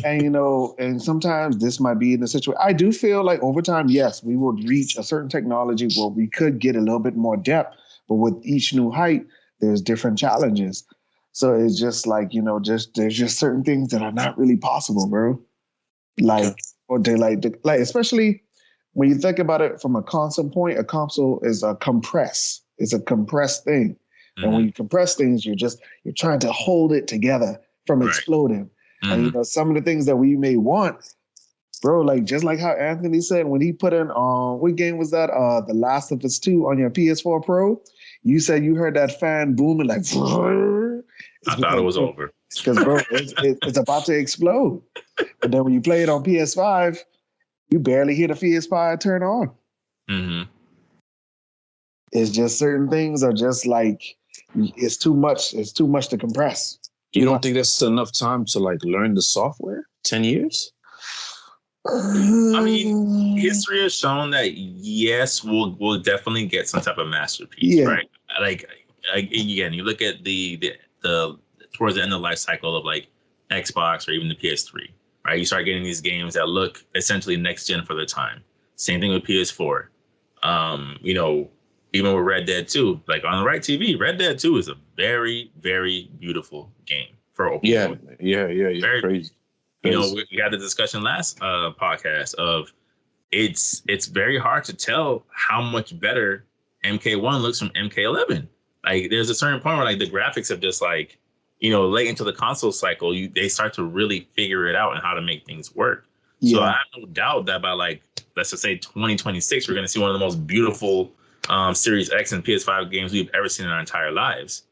and, you know, and sometimes this might be in the situation. I do feel like over time, yes, we will reach a certain technology where we could get a little bit more depth. But with each new height, there's different challenges. So it's just like, you know, there's just certain things that are not really possible, bro. Like, or they like especially when you think about it from a console point, a console is a compress. It's a compressed thing. Mm-hmm. And when you compress things, you're trying to hold it together from exploding. Mm-hmm. And, you know, some of the things that we may want, bro, like just like how Anthony said, when he put in, what game was that? The Last of Us 2 on your PS4 Pro. You said you heard that fan booming like. I thought it was over. Because, bro, it's about to explode. But then when you play it on PS5, you barely hear the PS5 turn on. Mm-hmm. It's just certain things are just like, it's too much. It's too much to compress. You don't think that's enough time to like learn the software? 10 years? I mean, history has shown that yes, we'll definitely get some type of masterpiece, right? Like again, you look at the towards the end of the life cycle of like Xbox or even the PS3, right? You start getting these games that look essentially next gen for their time. Same thing with PS4. You know, even with Red Dead 2, like on the right TV, Red Dead 2 is a very, very beautiful game for open world. Yeah. Very crazy. You know, we had the discussion last podcast of it's very hard to tell how much better MK1 looks from MK11. Like there's a certain point where like the graphics have just like, you know, late into the console cycle, they start to really figure it out and how to make things work. Yeah. So I have no doubt that by like, let's just say 2026, we're going to see one of the most beautiful Series X and PS5 games we've ever seen in our entire lives.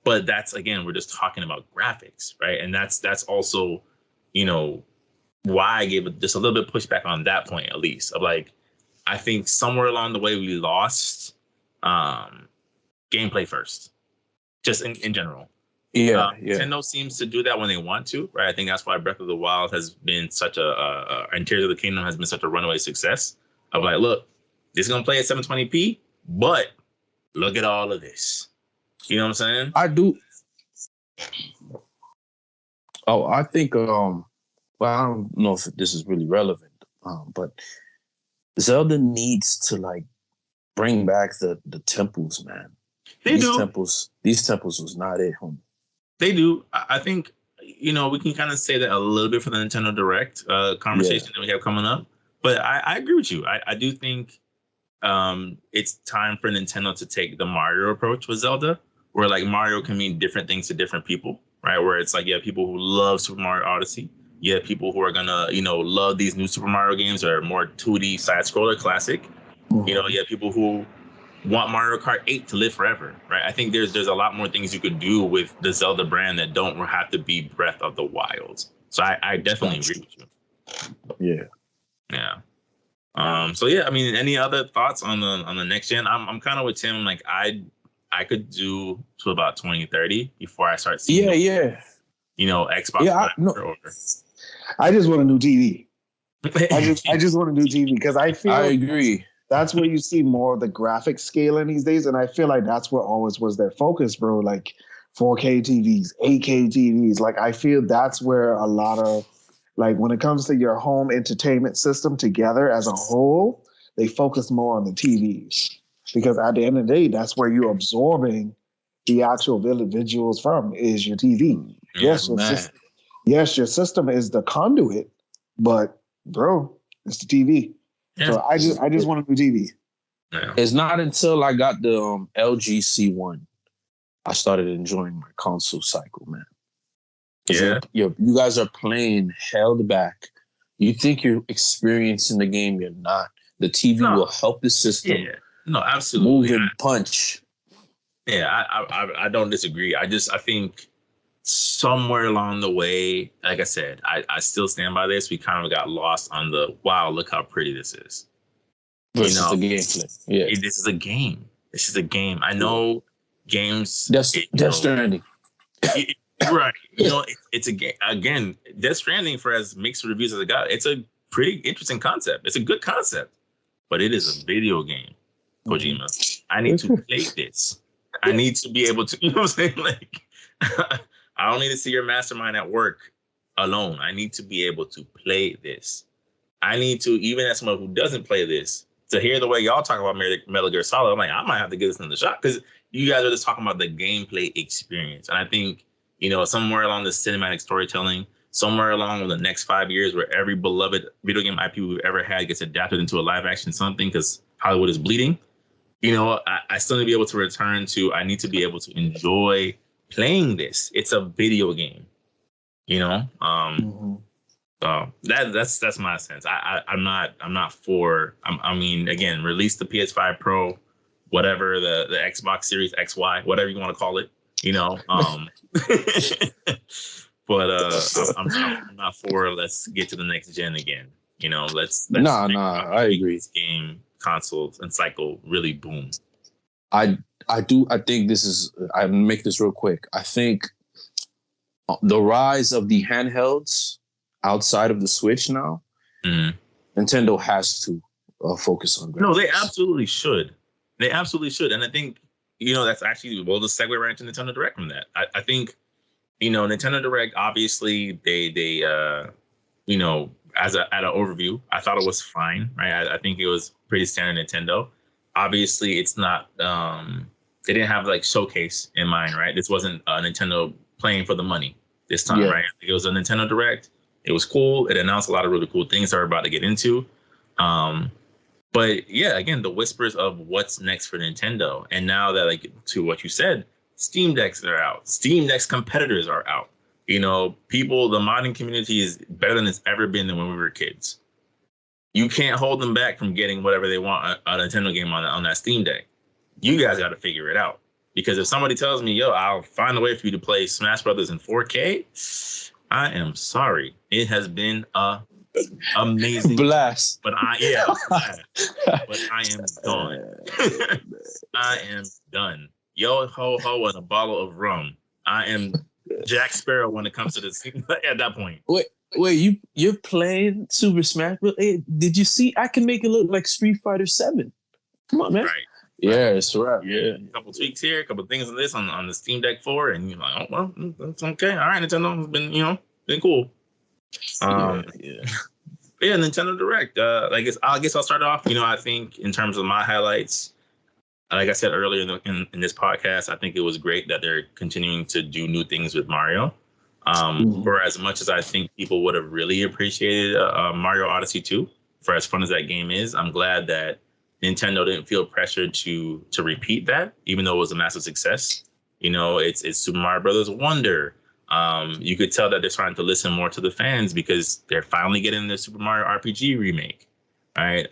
But that's, again, we're just talking about graphics, right? And that's also, you know, why I gave it just a little bit pushback on that point, at least, of like, I think somewhere along the way we lost gameplay first, just in general. Yeah. Nintendo seems to do that when they want to, right? I think that's why Breath of the Wild has been such and Tears of the Kingdom has been such a runaway success of like, look, this is going to play at 720p, but look at all of this. You know what I'm saying? I do. Oh, I think, well, I don't know if this is really relevant, but Zelda needs to like bring back the temples, man. These temples was not it, homie. They do. I think, you know, we can kind of say that a little bit for the Nintendo Direct conversation that we have coming up. But I agree with you. I do think it's time for Nintendo to take the Mario approach with Zelda, where like Mario can mean different things to different people, right? Where it's like, you have people who love Super Mario Odyssey. You have people who are gonna, you know, love these new Super Mario games or more 2D side scroller classic. Mm-hmm. You know, you have people who want Mario Kart 8 to live forever, right? I think there's a lot more things you could do with the Zelda brand that don't have to be Breath of the Wild. So I definitely agree with you. Yeah. So yeah, I mean, any other thoughts on the next gen? I'm kind of with Tim. Like I could do to about 2030 before I start seeing. Yeah. You know, Xbox. I just want a new TV. I just want to do TV because I feel I agree. that's where you see more of the graphic scaling these days, and I feel like that's what always was their focus, bro. Like 4K TVs, 8K TVs. Like I feel that's where a lot of like when it comes to your home entertainment system together as a whole, they focus more on the TVs because at the end of the day, that's where you're absorbing the actual visuals from is your TV. Yeah, Yes, your system is the conduit, but bro, it's the TV. Yeah. So I just want to do TV. Yeah. It's not until I got the LG C1 I started enjoying my console cycle, man. Yeah. You guys are playing held back. You think you're experiencing the game, you're not. The TV will help the system. Yeah. No, absolutely. Move and punch. Yeah, I don't disagree. I think somewhere along the way, like I said, I still stand by this. We kind of got lost on the wow, look how pretty this is. Versus the gameplay. Yeah. This is a game. This is a game. I know games. Death Stranding. Right. It's a game. Again, Death Stranding, for as mixed reviews as it got, it's a pretty interesting concept. It's a good concept, but it is a video game, Kojima. I need to play this. I need to be able to, you know what I'm saying? Like, I don't need to see your mastermind at work alone. I need to be able to play this. I need to, even as someone who doesn't play this, to hear the way y'all talk about Metal Gear Solid, I'm like, I might have to give this another shot because you guys are just talking about the gameplay experience. And I think, somewhere along the cinematic storytelling, somewhere along the next 5 years where every beloved video game IP we've ever had gets adapted into a live action something because Hollywood is bleeding. I still need to be able to return to, I need to be able to enjoy playing this. It's a video game, So that's my sense. I'm not for, again, release the PS5 Pro, whatever, the Xbox Series XY, whatever you want to call it, but I'm not for, let's get to the next gen again. Let's I agree. This game consoles and cycle really boom. I think this is, I make this real quick. I think the rise of the handhelds outside of the Switch now, Nintendo has to focus on graphics. No, they absolutely should. They absolutely should. And I think, that's actually, the segue right into Nintendo Direct from that. I think, Nintendo Direct, obviously they at an overview, I thought it was fine, right? I think it was pretty standard Nintendo. Obviously, it's not, they didn't have like showcase in mind, right? This wasn't Nintendo playing for the money this time, right? It was a Nintendo Direct. It was cool. It announced a lot of really cool things that we're about to get into. But yeah, again, the whispers of what's next for Nintendo. And now that, like, to what you said, Steam Decks are out. Steam Deck's competitors are out. People, the modding community is better than it's ever been than when we were kids. You can't hold them back from getting whatever they want, a Nintendo game on that Steam Deck. You guys got to figure it out. Because if somebody tells me, I'll find a way for you to play Smash Brothers in 4K, I am sorry. It has been a amazing blast. But I am done. I am done. Yo ho ho and a bottle of rum. I am Jack Sparrow when it comes to this at that point. Wait, you're playing Super Smash Bros. Hey, did you see? I can make it look like Street Fighter 7. Come on, man. Right. Yeah, it's right. Yeah, a couple tweaks here, a couple things of this on the Steam Deck 4, and you're like, oh well, that's okay. All right, Nintendo's been cool. Yeah, Nintendo Direct. I guess I'll start off. I think in terms of my highlights, like I said earlier in this podcast, I think it was great that they're continuing to do new things with Mario. For as much as I think people would have really appreciated Mario Odyssey 2, for as fun as that game is, I'm glad that Nintendo didn't feel pressured to repeat that, even though it was a massive success. It's Super Mario Brothers Wonder. You could tell that they're trying to listen more to the fans because they're finally getting the Super Mario RPG remake, right?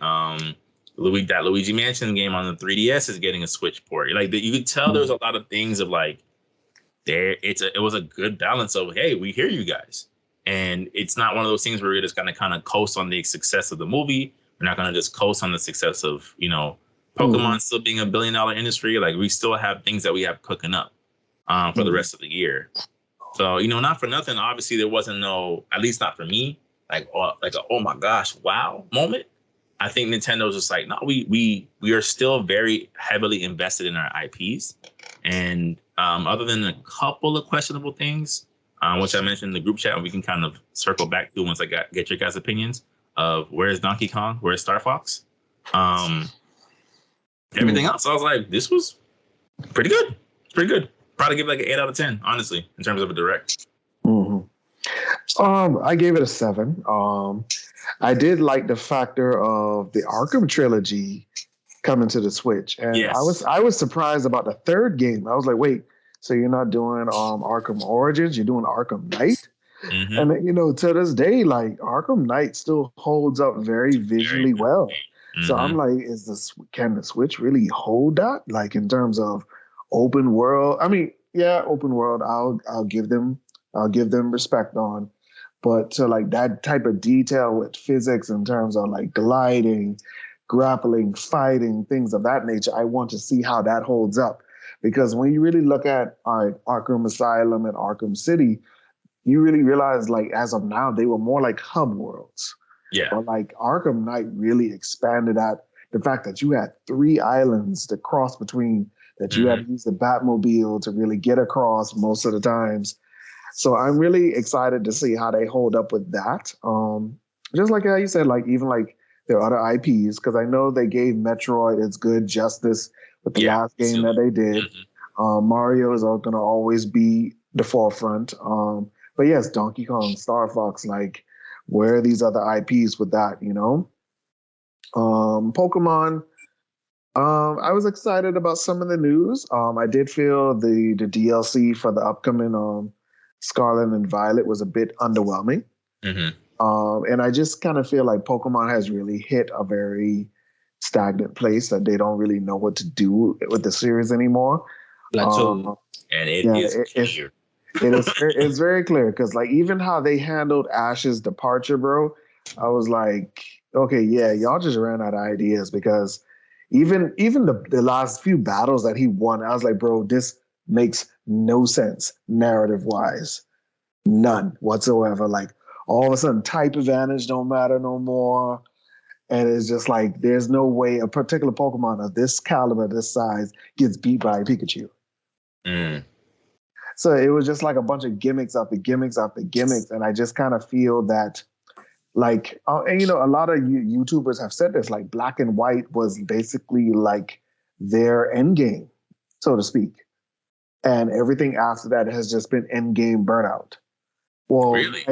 That Luigi Mansion game on the 3DS is getting a Switch port. Like you could tell there's a lot of things of like it was a good balance of, hey, we hear you guys, and it's not one of those things where we're just gonna kind of coast on the success of the movie. We're not gonna just coast on the success of Pokemon still being $1 billion industry. Like we still have things that we have cooking up for the rest of the year. So, not for nothing, obviously there wasn't at least not for me, like a oh my gosh, wow moment. I think Nintendo's just like, no, we are still very heavily invested in our IPs. And other than a couple of questionable things, which I mentioned in the group chat, and we can kind of circle back to once I get your guys' opinions of where's Donkey Kong, where's Star Fox. Everything else, I was like, this was pretty good. It's pretty good. Probably give it like an 8 out of 10, honestly, in terms of a direct. Mm-hmm. I gave it a 7. I did like the factor of the Arkham trilogy coming to the Switch, and Yes. I was surprised about the third game. I was like, wait, so you're not doing Arkham Origins? You're doing Arkham Knight? Mm-hmm. And to this day, like Arkham Knight still holds up very visually well. Mm-hmm. So I'm like, can the Switch really hold that? Like in terms of open world? I mean, yeah, open world. I'll give them respect on. But to like that type of detail with physics in terms of like gliding, grappling, fighting, things of that nature, I want to see how that holds up. Because when you really look at Arkham Asylum and Arkham City, you really realize like as of now, they were more like hub worlds. Yeah. But like Arkham Knight really expanded that. The fact that you had 3 islands to cross between, that you had to use the Batmobile to really get across most of the times. So I'm really excited to see how they hold up with that. Just like how you said, like even like their other IPs, because I know they gave Metroid its good justice with the last game that they did. Mario is going to always be the forefront. But yes, Donkey Kong, Star Fox, like where are these other IPs with that, Pokemon, I was excited about some of the news. I did feel the DLC for the upcoming Scarlet and Violet was a bit underwhelming. And I just kind of feel like Pokemon has really hit a very stagnant place that they don't really know what to do with the series anymore. And it's clear. It's very clear because like even how they handled Ash's departure, bro, I was like, okay, yeah, y'all just ran out of ideas because even the last few battles that he won, I was like, bro, this makes no sense narrative wise, none whatsoever. Like all of a sudden, type advantage don't matter no more. And it's just like, there's no way a particular Pokemon of this caliber, this size, gets beat by a Pikachu. So it was just like a bunch of gimmicks after gimmicks after gimmicks. And I just kind of feel that, like, and a lot of YouTubers have said this, like Black and White was basically like their end game, so to speak. And everything after that has just been end game burnout. Well, really?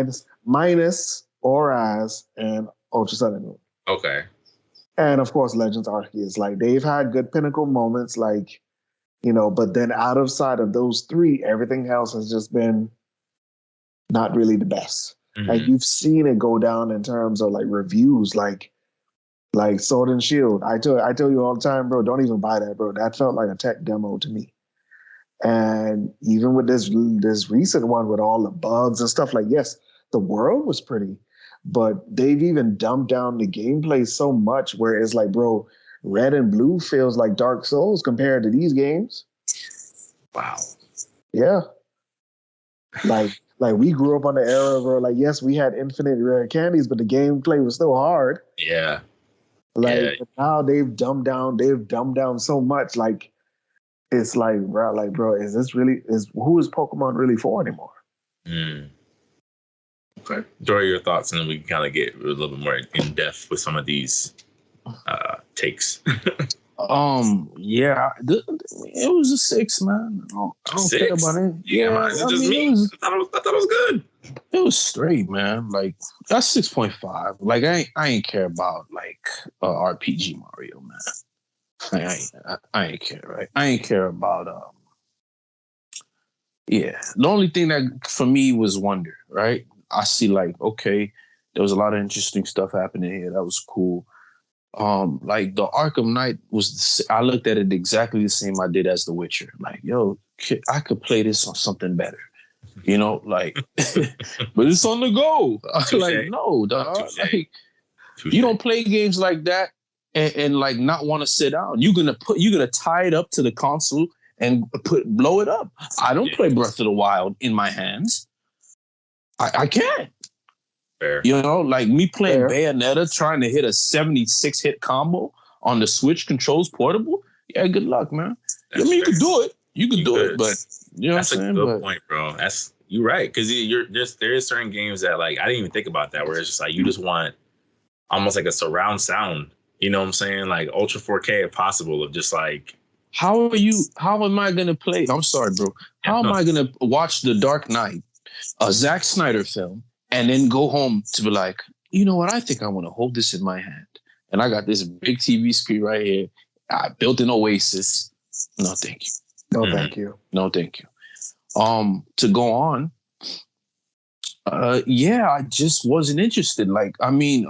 minus Oraz and Ultra Sun and Moon. Okay. And of course, Legends Arceus. Like they've had good pinnacle moments, like, but then out of sight of those 3, everything else has just been not really the best. Like you've seen it go down in terms of like reviews, like Sword and Shield. I tell you all the time, bro, don't even buy that, bro. That felt like a tech demo to me. And even with this recent one with all the bugs and stuff, like, yes, the world was pretty, but they've even dumbed down the gameplay so much where it's like, bro, Red and Blue feels like Dark Souls compared to these games. Wow. Yeah. Like we grew up on the era where, like, yes, we had infinite rare candies, but the gameplay was still hard. Yeah. Like now they've dumbed down so much. Like it's like, bro, is who is Pokemon really for anymore? Okay. Jory, your thoughts, and then we can kind of get a little bit more in depth with some of these takes. Yeah, it was a 6, man. I don't care about it. Yeah, I thought it was good. It was straight, man. Like that's 6.5. Like I ain't care about like RPG Mario, man. I ain't care, right? I ain't care about yeah. The only thing that for me was wonder, right? I see like, okay, there was a lot of interesting stuff happening here. That was cool. Like the Arkham Knight I looked at it exactly the same I did as The Witcher. Like, yo, I could play this on something better, like, but it's on the go. Like, no, dog. Like, you don't play games like that and like not want to sit down. You're gonna tie it up to the console and blow it up. I don't play Breath of the Wild in my hands. I can't. Fair. You know, like me playing Fair. Bayonetta, trying to hit a 76 hit combo on the Switch controls portable. Yeah, good luck, man. I mean, you could do it. You could do it, but you know that's what I'm saying? That's a good point, bro. You're right, because there is certain games that like I didn't even think about that, where it's just like you just want almost like a surround sound. You know what I'm saying? Like Ultra 4K if possible, of just like how am I gonna play? I'm sorry, bro. How am I gonna watch The Dark Knight, a Zack Snyder film, and then go home to be like, you know what? I think I want to hold this in my hand, and I got this big TV screen right here. I built an Oasis. No, thank you. No, thank you. No, thank you. To go on. Yeah, I just wasn't interested. Like, I mean,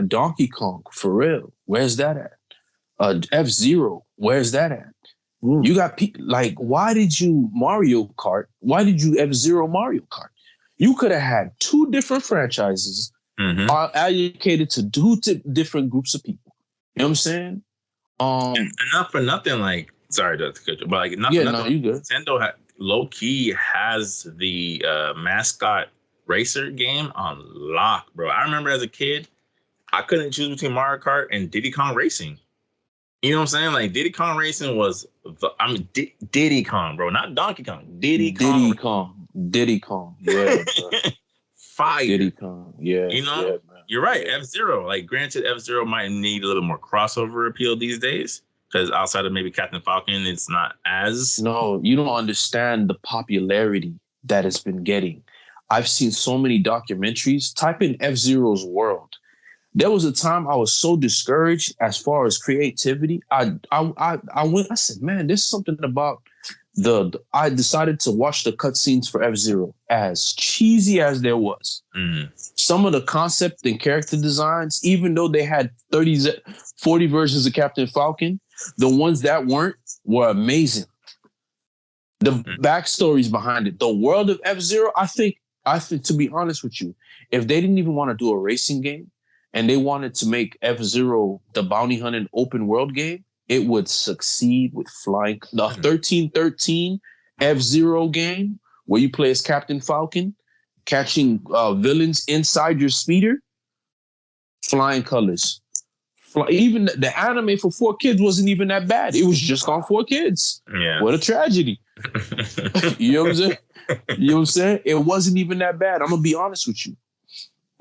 Donkey Kong, for real. Where's that at? F-Zero, where's that at? You got like, why did you Mario Kart? Why did you F-Zero Mario Kart? You could have had two different franchises allocated to two different groups of people. You know what I'm saying? And not for nothing, like, sorry to cut you, but like, not yeah, for nothing, no, you good. Nintendo low key has the mascot racer game on lock, bro. I remember as a kid, I couldn't choose between Mario Kart and Diddy Kong Racing. You know what I'm saying? Like Diddy Kong Racing was, Diddy Kong, bro, not Donkey Kong. Diddy Kong, yeah, bro. Fire. Diddy Kong, yeah. You know, yeah, you're right. F-Zero, like, granted, F-Zero might need a little more crossover appeal these days, because outside of maybe Captain Falcon, it's not as. No, you don't understand the popularity that it's been getting. I've seen so many documentaries. Type in F-Zero's world. There was a time I was so discouraged as far as creativity. I said, man, there's something about I decided to watch the cutscenes for F-Zero, as cheesy as there was. Some of the concept and character designs, even though they had 40 versions of Captain Falcon, the ones that weren't were amazing. The backstories behind it, the world of F-Zero, I think, to be honest with you, if they didn't even want to do a racing game and they wanted to make F-Zero the bounty hunting open world game, it would succeed with flying. The 1313 F-Zero game, where you play as Captain Falcon, catching villains inside your speeder, flying colors. Even the anime for 4 kids wasn't even that bad. It was just on 4 kids. Yeah. What a tragedy. You know what I'm saying? You know what I'm saying? It wasn't even that bad. I'm gonna be honest with you.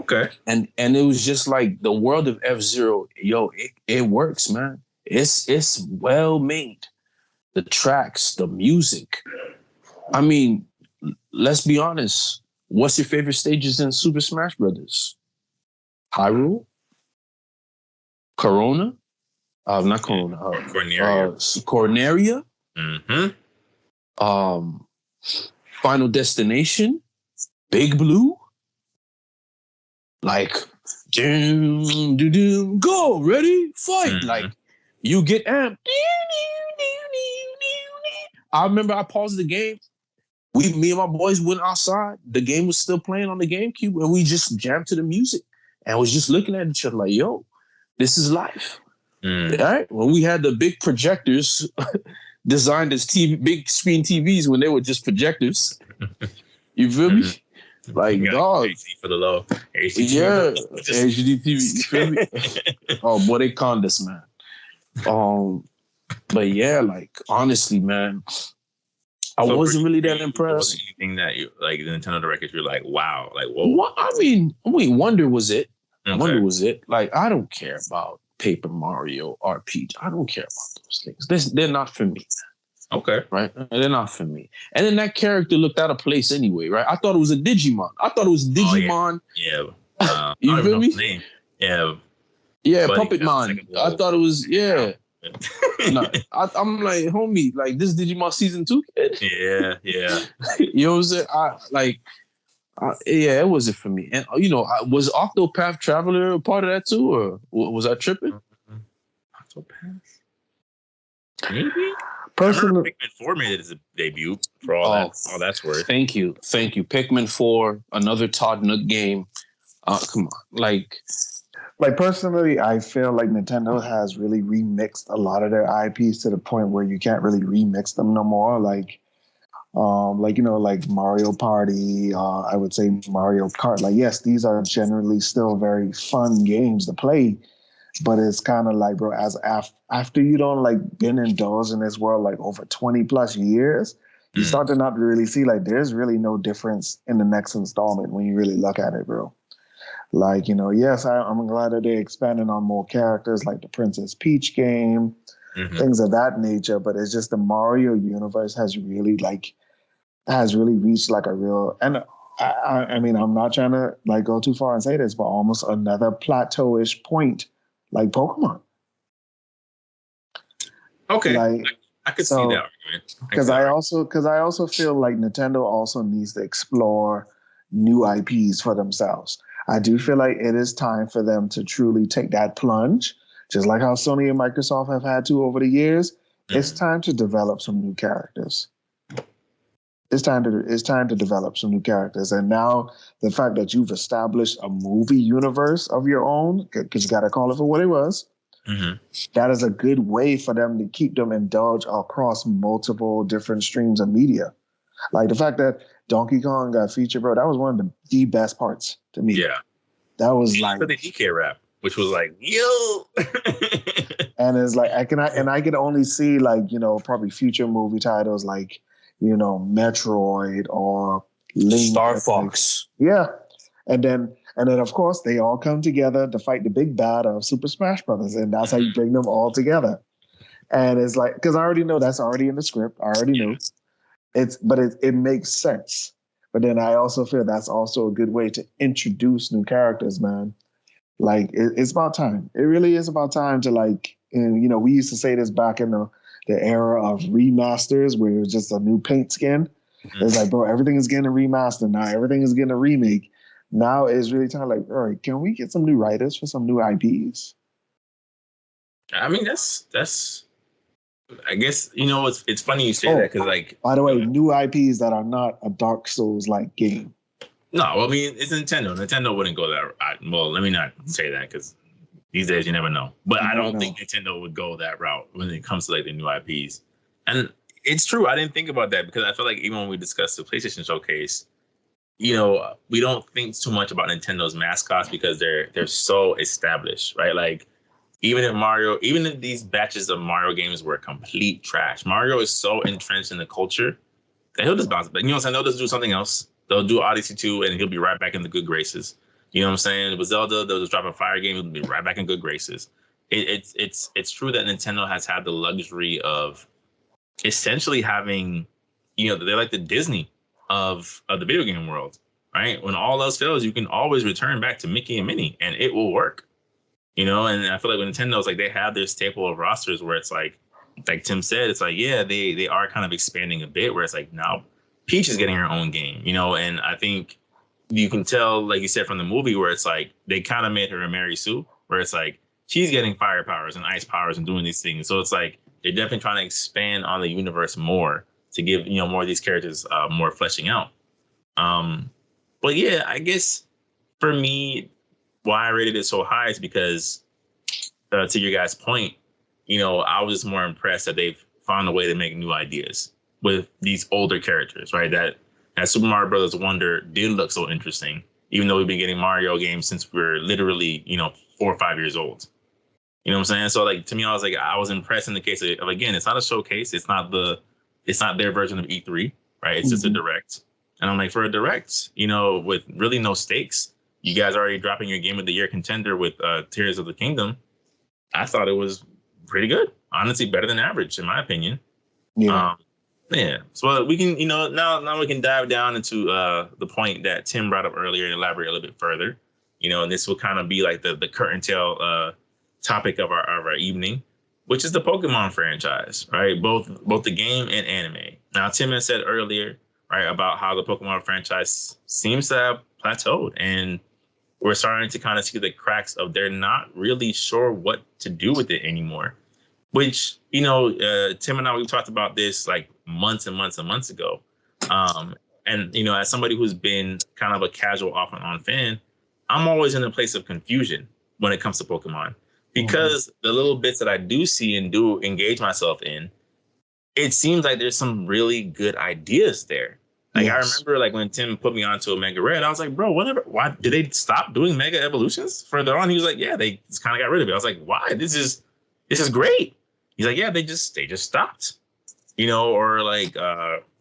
Okay. And it was just like the world of F-Zero, it works, man. It's well made. The tracks, the music. I mean, let's be honest. What's your favorite stages in Super Smash Brothers? Hyrule? Corona? Not Corona. Corneria? Final Destination? Big Blue? Like, go, ready, fight. Like, you get amped. I remember I paused the game. Me and my boys went outside. The game was still playing on the GameCube, and we just jammed to the music and was just looking at each other like, yo, this is life. All right. When we had the big projectors designed as big screen TVs when they were just projectors. You feel me? Like, dog. HD for the low. Yeah. HD TV. You feel me? Oh, boy, they conned us, man. But yeah, like, honestly, man, I wasn't really that impressed. Wasn't anything that you like the Nintendo Direct, you're like, wow, like, whoa. Well, I mean, Wonder was it. Okay. Wonder was it. Like, I don't care about Paper Mario RPG. I don't care about those things. They're not for me. Okay. Right? They're not for me. And then that character looked out of place anyway, right? I thought it was a Digimon. Digimon. Yeah. You feel me? Yeah. Yeah, Puppet Man. I thought it was, yeah. No, I'm like, homie, like, this Digimon season 2 kid. Yeah. You know what I'm saying? Yeah, it wasn't for me. And was Octopath Traveler a part of that too, or was I tripping? Octopath, maybe. Personally, Pikmin 4 made it as a debut for all that's worth. Thank you. Pikmin 4, another Todd Nook game. Come on, like personally, I feel like Nintendo has really remixed a lot of their IPs to the point where you can't really remix them no more. Like, Like, like Mario Party, I would say Mario Kart. Like, yes, these are generally still very fun games to play, but it's kind of like, bro, after you don't like been indulged in this world like over 20 plus years, you start to not really see like there's really no difference in the next installment when you really look at it, bro. Like, yes, I'm glad that they're expanding on more characters like the Princess Peach game, things of that nature, but it's just the Mario universe has really reached like a real, and I mean, I'm not trying to like go too far and say this, but almost another plateau-ish point like Pokemon. Okay. Like, I could see that. Because I also feel like Nintendo also needs to explore new IPs for themselves. I do feel like it is time for them to truly take that plunge, just like how Sony and Microsoft have had to over the years. It's time to develop some new characters. It's time to develop some new characters. And now the fact that you've established a movie universe of your own, because you got to call it for what it was, that is a good way for them to keep them indulged across multiple different streams of media. Like the fact that Donkey Kong got featured, bro, that was one of the best parts to me. Yeah. That was like the DK rap, which was like, yo. And it's like I can only see like, probably future movie titles like, Metroid or Link. Star Fox. Like, yeah. And then of course they all come together to fight the big bad of Super Smash Brothers, and that's how you bring them all together. And it's like, because I already know that's already in the script. I already knew. But it makes sense. But then I also feel that's also a good way to introduce new characters, man. Like it's about time. It really is about time to like, and we used to say this back in the era of remasters where it was just a new paint skin. It's like, bro, everything is getting a remaster now. Everything is getting a remake. Now it's really time like, all right, can we get some new writers for some new IPs? I mean, that's. I guess it's funny you say that because like. By the way, new IPs that are not a Dark Souls like game. No, I mean it's Nintendo. Nintendo wouldn't go that route. Well, let me not say that because these days you never know. But I don't think Nintendo would go that route when it comes to like the new IPs. And it's true. I didn't think about that because I feel like even when we discussed the PlayStation Showcase, we don't think too much about Nintendo's mascots because they're so established, right? Like even if these batches of Mario games were complete trash, Mario is so entrenched in the culture that he'll just bounce back. They'll just do something else. They'll do Odyssey 2 and he'll be right back in the good graces. You know what I'm saying? With Zelda, they'll just drop a fire game, he'll be right back in good graces. It's true that Nintendo has had the luxury of essentially having, they're like the Disney of the video game world, right? When all else fails, you can always return back to Mickey and Minnie and it will work. And I feel like with Nintendo, it's like they have their staple of rosters where it's like Tim said, it's like, yeah, they are kind of expanding a bit where it's like now Peach is getting her own game, and I think you can tell, like you said, from the movie where it's like they kind of made her a Mary Sue, where it's like she's getting fire powers and ice powers and doing these things. So it's like they're definitely trying to expand on the universe more to give, more of these characters more fleshing out. But yeah, I guess for me, why I rated it so high is because to your guys' point, I was just more impressed that they've found a way to make new ideas with these older characters, right? That Super Mario Brothers Wonder did look so interesting, even though we've been getting Mario games since we're literally, 4 or 5 years old. You know what I'm saying? So like to me, I was impressed in the case of again, it's not a showcase, it's not their version of E3, right? It's just a direct. And I'm like, for a direct, with really no stakes, you guys are already dropping your game of the year contender with Tears of the Kingdom. I thought it was pretty good. Honestly, better than average, in my opinion. Yeah. Yeah. So we can, now we can dive down into the point that Tim brought up earlier and elaborate a little bit further. And this will kind of be like the curtain tail topic of our evening, which is the Pokemon franchise, right? Both the game and anime. Now, Tim has said earlier, right, about how the Pokemon franchise seems to have plateaued, and we're starting to kind of see the cracks of they're not really sure what to do with it anymore. Which, Tim and I, we've talked about this like months and months and months ago. And, as somebody who's been kind of a casual off and on fan, I'm always in a place of confusion when it comes to Pokemon. Because the little bits that I do see and do engage myself in, it seems like there's some really good ideas there. Like I remember like when Tim put me onto Omega Red, I was like, bro, whatever. Why did they stop doing Mega Evolutions further on? He was like, yeah, they just kind of got rid of it. I was like, why? This is great. He's like, yeah, they just stopped. You know, or like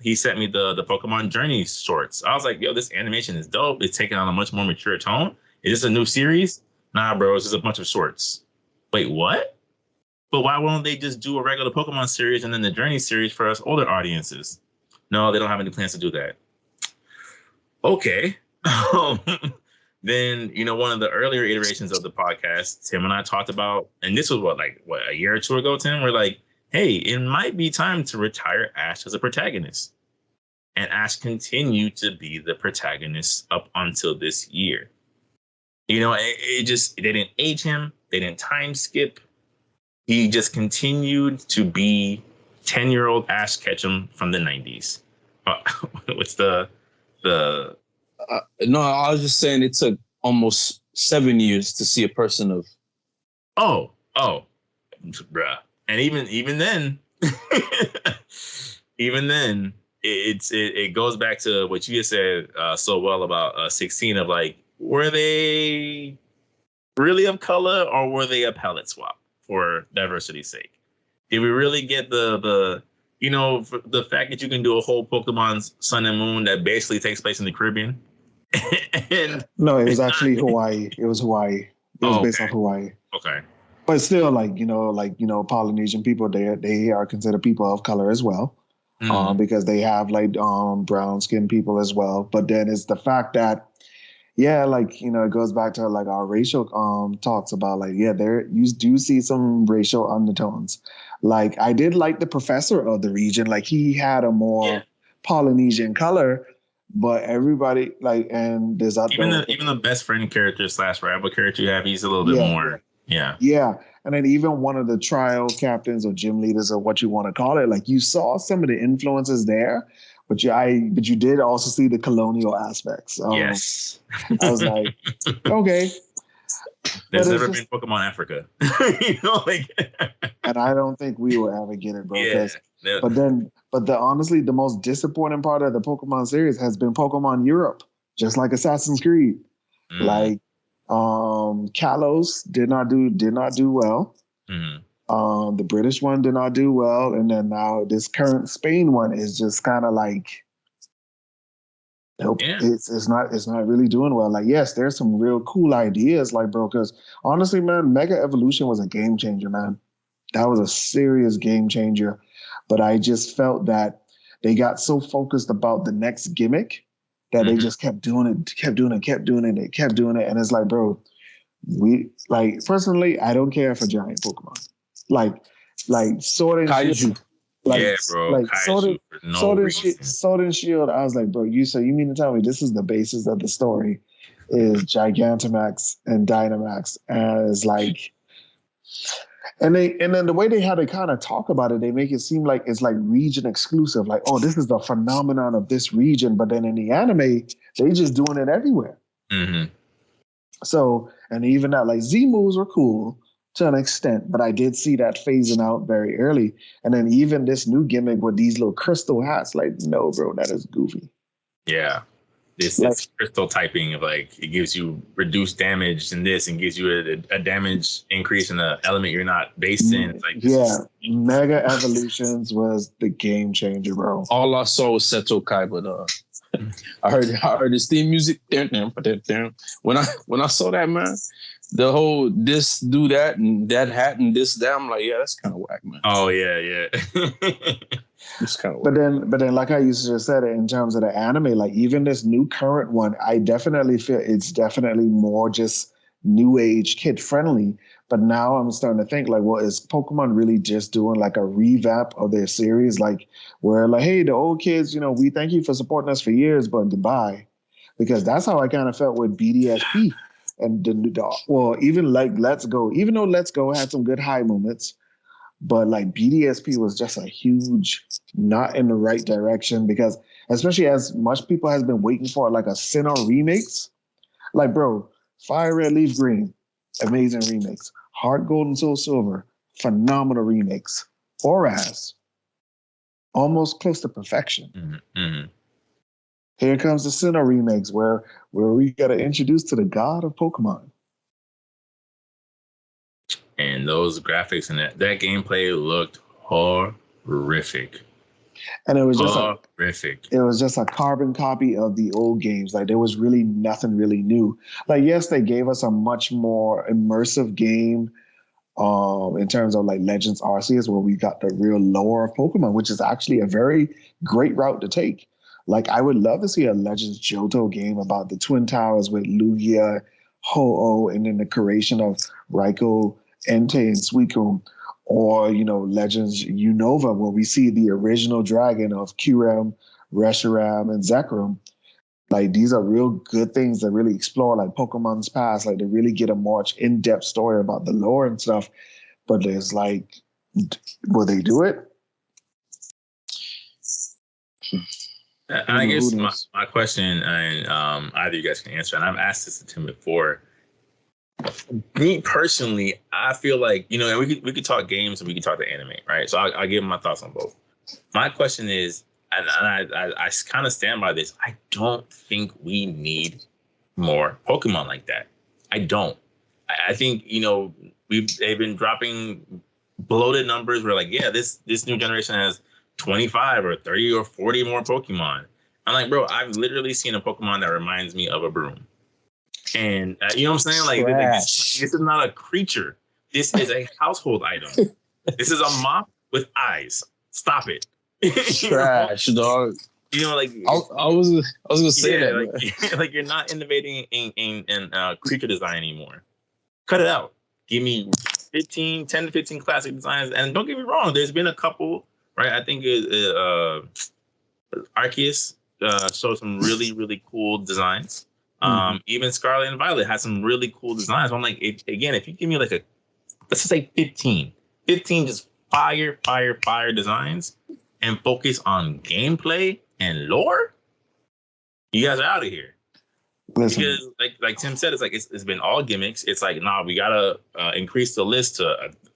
he sent me the Pokemon Journey shorts. I was like, yo, this animation is dope. It's taking on a much more mature tone. Is this a new series? Nah, bro, it's just a bunch of shorts. Wait, what? But why won't they just do a regular Pokemon series and then the Journey series for us older audiences? No, they don't have any plans to do that. Okay. Then, you know, one of the earlier iterations of the podcast, Tim and I talked about, and this was a year or two ago, Tim? We're like, hey, it might be time to retire Ash as a protagonist. And Ash continued to be the protagonist up until this year. You know, they didn't age him. They didn't time skip. He just continued to be 10-year-old Ash Ketchum from the 90s. What's the no, I was just saying it took almost 7 years to see a person of. Oh, bruh. And even then, it goes back to what you just said so well about 16 of like, were they really of color or were they a palette swap for diversity's sake? Did we really get the you know, the fact that you can do a whole Pokemon Sun and Moon that basically takes place in the Caribbean? And no, it was actually Hawaii. It was Hawaii. It was based on Hawaii. Okay. But still, Polynesian people, they are considered people of color as well, because they have brown skinned people as well. But then it's the fact that, it goes back to like our racial talks about there you do see some racial undertones. Like I did like the professor of the region, like he had a more Polynesian color. But everybody and there's even the best friend character / rival character you have, he's a little bit more. Yeah. And then even one of the trial captains or gym leaders or what you want to call it, like you saw some of the influences there, but you did also see the colonial aspects. Yes. I was like, okay. There's never been Pokemon Africa. And I don't think we will ever get it, bro. Yeah. But honestly, the most disappointing part of the Pokemon series has been Pokemon Europe, just like Assassin's Creed. Like Kalos did not do well. The British one did not do well, and then now this current Spain one is just kind of like, nope, it's not really doing well. Like, yes, there's some real cool ideas, like, bro, because honestly, man, Mega Evolution was a game changer, man. That was a serious game changer. But I just felt that they got so focused about the next gimmick that they just kept doing it. And it's like, bro, personally, I don't care for giant Pokemon. Like Sword and Kaiju. Shield. Bro. Like Kaiju Sword and Shield. I was like, bro, you mean to tell me this is the basis of the story is Gigantamax and Dynamax as like. And then the way they had to kind of talk about it, they make it seem like it's like region exclusive. Like, oh, this is the phenomenon of this region. But then in the anime, they just doing it everywhere. So, and even that, like Z moves were cool to an extent, but I did see that phasing out very early. And then even this new gimmick with these little crystal hats, like, no, bro, that is goofy. Yeah. This crystal typing of like it gives you reduced damage in this and gives you a damage increase in the element you're not based in. It's like Mega Evolutions was the game changer, bro. All I saw was Seto Kai, but I heard his theme music. When I saw that, man, the whole this do that and that hat and this that, I'm like, yeah, that's kind of whack, man. Oh yeah. It's kind of but then like I used to just said it in terms of the anime, like even this new current one, I definitely feel it's definitely more just new age kid friendly. But now I'm starting to think like, well, is Pokemon really just doing like a revamp of their series? Like where like, hey, the old kids, we thank you for supporting us for years, but goodbye. Because that's how I kind of felt with BDSP and even like Let's Go, even though Let's Go had some good high moments. But like BDSP was just a huge not in the right direction because especially as much people has been waiting for like a Sinnoh remix. Like, bro, Fire Red Leaf Green, amazing remix. Heart Gold and Soul Silver, phenomenal remix. Oraz, almost close to perfection. Mm-hmm. Mm-hmm. Here comes the Sinnoh remakes, where we got to introduce to the god of Pokemon. And those graphics and that gameplay looked horrific. And it was just horrific. It was just a carbon copy of the old games. Like there was really nothing really new. Like yes, they gave us a much more immersive game in terms of like Legends Arceus, where we got the real lore of Pokemon, which is actually a very great route to take. Like I would love to see a Legends Johto game about the Twin Towers with Lugia, Ho-Oh, and then the creation of Raikou, Entei, and Suicune. Or, Legends Unova, where we see the original dragon of Kyurem, Reshiram, and Zekrom. Like, these are real good things that really explore, like, Pokemon's past, like, to really get a more in-depth story about the lore and stuff. But there's, like, will they do it? I guess my question, and either you guys can answer, and I've asked this to Tim before. Me personally, I feel like, and we could talk games and we could talk to anime, right? So I'll give my thoughts on both. My question is, and I kind of stand by this, I don't think we need more Pokemon like that. I don't. I think, they've been dropping bloated numbers where like, yeah, this new generation has 25 or 30 or 40 more Pokemon. I'm like, bro, I've literally seen a Pokemon that reminds me of a broom. And you know what I'm saying? Like, this is not a creature. This is a household item. This is a mop with eyes. Stop it. Trash, dog. Like I was gonna say that. Like you're not innovating in creature design anymore. Cut it out. Give me 10 to 15 classic designs. And don't get me wrong, there's been a couple, right? I think Arceus showed some really, really cool designs. Even Scarlet and Violet had some really cool designs. I'm like, if you give me like let's just say 15 just fire designs and focus on gameplay and lore, you guys are out of here. Listen. Because like Tim said, it's been all gimmicks. It's like, nah, we gotta increase the list to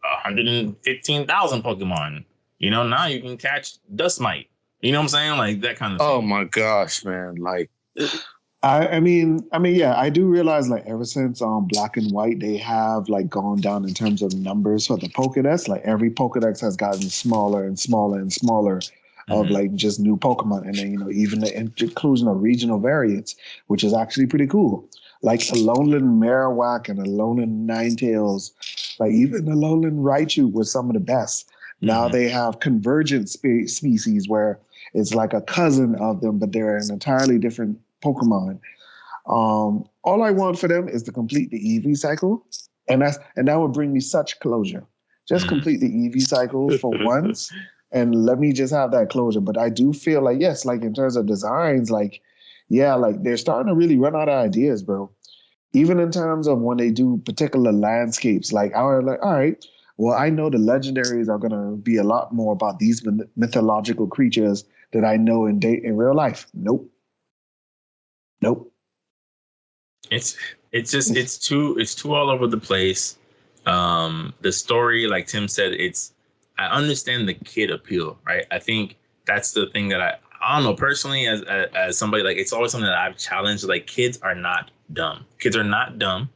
115,000 Pokemon. Now you can catch Dustmite. You know what I'm saying? Like that kind of thing. Oh my gosh, man! Like. I mean, yeah, I do realize like ever since Black and White, they have like gone down in terms of numbers for the Pokedex. Like every Pokedex has gotten smaller and smaller and smaller of like just new Pokemon, and then even the inclusion of regional variants, which is actually pretty cool. Like Alolan Marowak and Alolan Ninetales, like even Alolan Raichu were some of the best. Now they have convergent species where it's like a cousin of them, but they're an entirely different Pokemon. All I want for them is to complete the EV cycle, and that would bring me such closure. Just complete the EV cycle for once, and let me just have that closure. But I do feel like yes, like in terms of designs, like yeah, like they're starting to really run out of ideas, bro. Even in terms of when they do particular landscapes, like all right, well, I know the legendaries are gonna be a lot more about these mythological creatures that I know in real life. Nope. It's too all over the place. The story, like Tim said, I understand the kid appeal, right? I think that's the thing that I don't know personally as somebody, like it's always something that I've challenged. Like kids are not dumb. Kids are not dumb.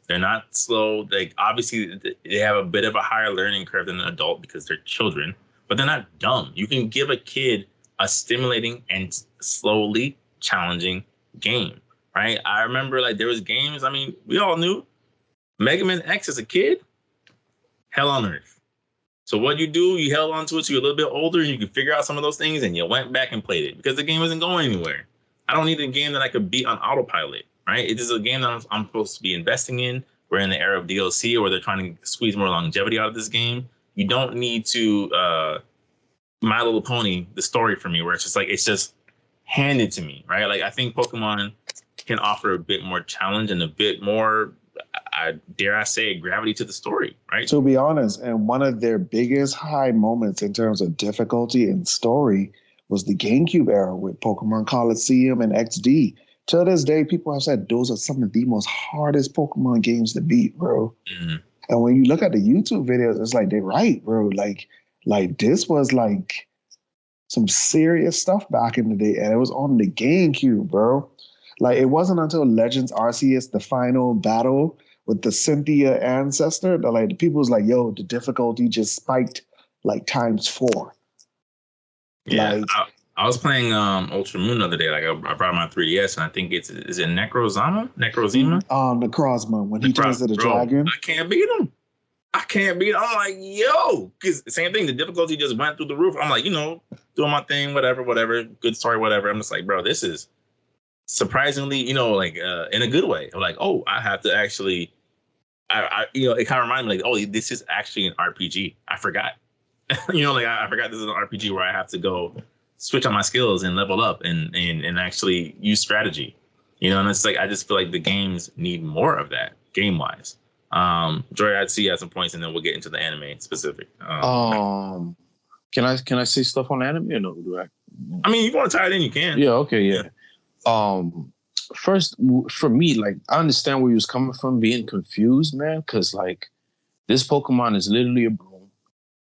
They're not slow. Like obviously they have a bit of a higher learning curve than an adult because they're children, but they're not dumb. You can give a kid a stimulating and slowly challenging game, right? I remember like there was games, I mean, we all knew Mega Man X as a kid, hell on earth. So what you held on to it so you're a little bit older and you could figure out some of those things and you went back and played it because the game wasn't going anywhere. I don't need a game that I could beat on autopilot, right? It is a game that I'm supposed to be investing in. We're in the era of DLC where they're trying to squeeze more longevity out of this game. You don't need to My Little Pony, the story for me, where it's just handed to me, right? Like I think Pokemon can offer a bit more challenge and a bit more, dare I say, gravity to the story, right? To be honest, and one of their biggest high moments in terms of difficulty and story was the GameCube era with Pokemon Coliseum and XD. To this day, people have said those are some of the most hardest Pokemon games to beat, bro. And when you look at the YouTube videos, it's like they're right, bro. Like this was like some serious stuff back in the day, and it was on the GameCube, bro. Like, it wasn't until Legends Arceus, the final battle with the Cynthia ancestor, that like the people was like, yo, the difficulty just spiked like times 4. Yeah, Like, I was playing Ultra Moon the other day. Like, I brought my 3DS, and I think is it Necrozma? Necrozma, when he turns to the dragon. I can't beat him. I'm like, yo, because same thing. The difficulty just went through the roof. I'm like, doing my thing, whatever. Good story, whatever. I'm just like, bro, this is surprisingly, like in a good way. I'm like, oh, I have to actually, it kind of reminded me like, oh, this is actually an RPG. I forgot, I forgot this is an RPG where I have to go switch on my skills and level up and actually use strategy, and it's like, I just feel like the games need more of that game wise. Jory, I'd see you at some points, and then we'll get into the anime specific. Can I say stuff on anime or no? Do I? I mean, you want to tie it in, you can. Yeah. Okay. Yeah. First, for me, like, I understand where you was coming from, being confused, man, because like this Pokemon is literally a broom.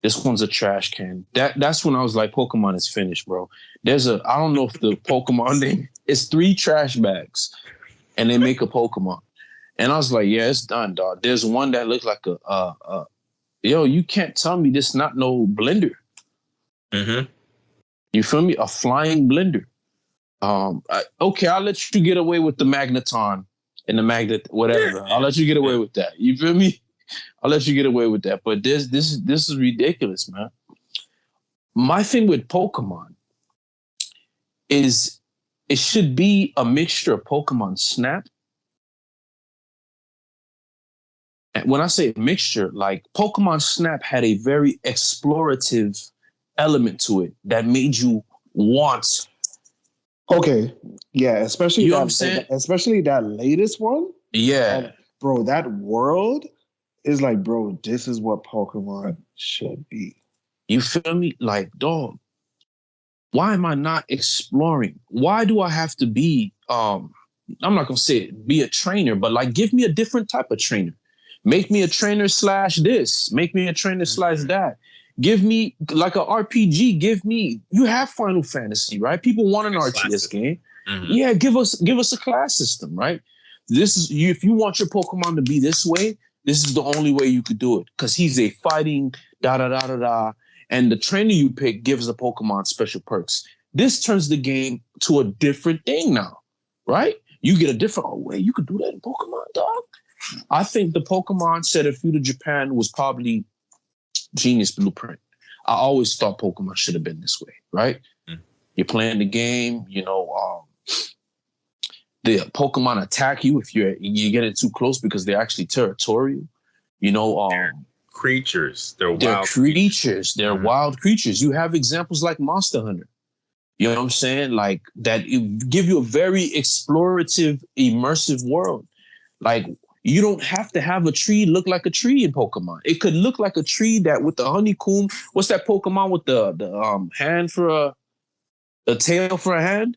This one's a trash can. That's when I was like, Pokemon is finished, bro. I don't know if the Pokemon name is 3 trash bags, and they make a Pokemon. And I was like, yeah, it's done, dog. There's one that looks like yo, you can't tell me this not no blender. Mm-hmm. You feel me? A flying blender. Okay, I'll let you get away with the Magneton and the Magnet, whatever. I'll let you get away with that. You feel me? I'll let you get away with that. But this is ridiculous, man. My thing with Pokemon is it should be a mixture of Pokemon Snap. And when I say mixture, like Pokemon Snap had a very explorative element to it that made you want. Okay, yeah, especially You know what I'm saying? Especially that latest one. Yeah, bro, that world is like, bro, this is what Pokemon should be. you feel me? Like, dog, why am I not exploring? Why do I have to be? I'm not gonna say it, be a trainer, but like, give me a different type of trainer. Make me a trainer / this. Make me a trainer / that. Give me like a RPG. You have Final Fantasy, right? People want an RTS game. Mm-hmm. Yeah, give us a class system, right? This is you. If you want your Pokemon to be this way, this is the only way you could do it. Because he's a fighting and the trainer you pick gives the Pokemon special perks. This turns the game to a different thing now, right? You get a different way. You could do that in Pokemon, dog. I think the Pokemon set of Feudal Japan was probably genius blueprint. I always thought Pokemon should have been this way, right? Mm. You're playing the game, the Pokemon attack you if you get it too close because they're actually territorial. They're creatures. They're wild creatures. They're wild creatures. You have examples like Monster Hunter. You know what I'm saying? Like that it give you a very explorative, immersive world. Like, you don't have to have a tree look like a tree in Pokemon. It could look like a tree that with the honeycomb. What's that Pokemon with the hand for a tail for a hand?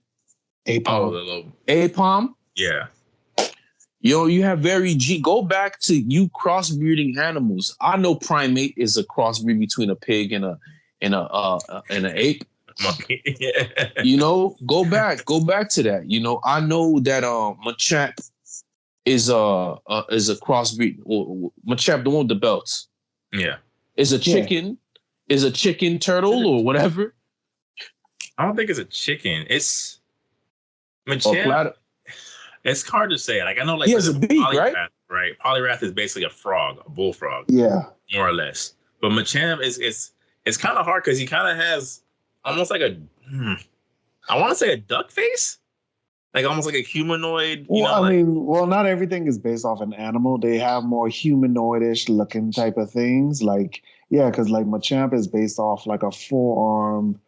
Apom. Yeah. You have go back to you crossbreeding animals. I know Primate is a crossbreed between a pig and an ape. Monkey. Yeah. Go back to that. I know that Machamp is a crossbreed, or Machamp, the one with the belts. Yeah. Is a chicken turtle or whatever. I don't think it's a chicken. It's Machamp. It's hard to say. Like, I know, like, he has a beak, right? Right. Poliwrath is basically a frog, a bullfrog. Yeah. More or less. But Machamp it's kind of hard because he kind of has almost like I want to say a duck face. Like almost like a humanoid. Not everything is based off an animal. They have more humanoidish looking type of things. Like, yeah, because like Machamp is based off like a 4-arm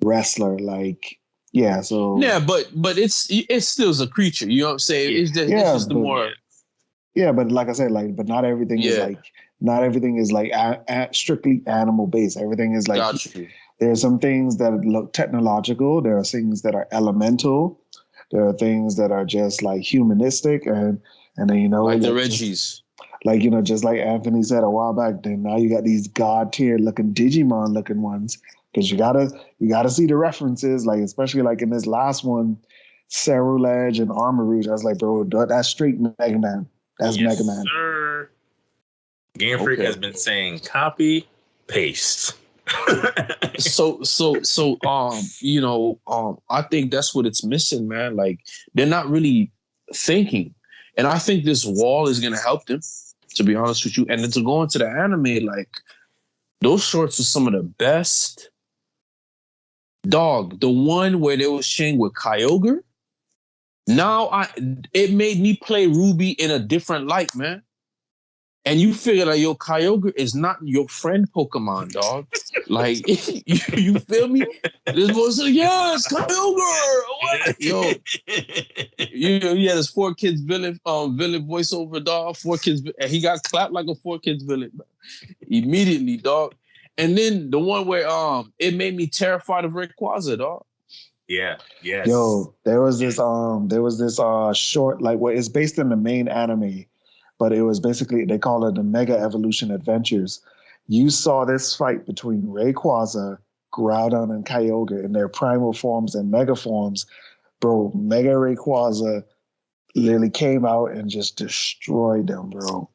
wrestler. Like, yeah, so yeah, but it's still a creature. You know what I'm saying? It's just the more. Yeah, but like I said, like, but not everything is like strictly animal based. Everything is like there are some things that look technological. There are things that are elemental. There are things that are just like humanistic, and then like the Reggies, just like Anthony said a while back. Then now you got these god tier looking Digimon looking ones. because you gotta see the references, like especially like in this last one, Cerulege and Armor Rouge. I was like, bro, that's straight Mega Man. That's yes, Mega Man. Sir. Game Freak has been saying copy paste. I think that's what it's missing, man. Like they're not really thinking, and I think this wall is gonna help them. To be honest with you, and then to go into the anime, like those shorts are some of the best. Dog, the one where they was sharing with Kyogre. Now it made me play Ruby in a different light, man. And you figure that your Kyogre is not your friend Pokemon, dog. Like, you feel me? This boy said, yes, Kyogre! Yo, he had his 4Kids villain voiceover, dog. 4Kids, and he got clapped like a 4Kids villain, man. Immediately, dog. And then the one where it made me terrified of Rayquaza, dog. Yeah, yes. Yo, there was this short, like, where it's based in the main anime. But it was basically, they call it the Mega Evolution Adventures. You saw this fight between Rayquaza, Groudon, and Kyogre in their primal forms and mega forms. Bro, Mega Rayquaza literally came out and just destroyed them, bro.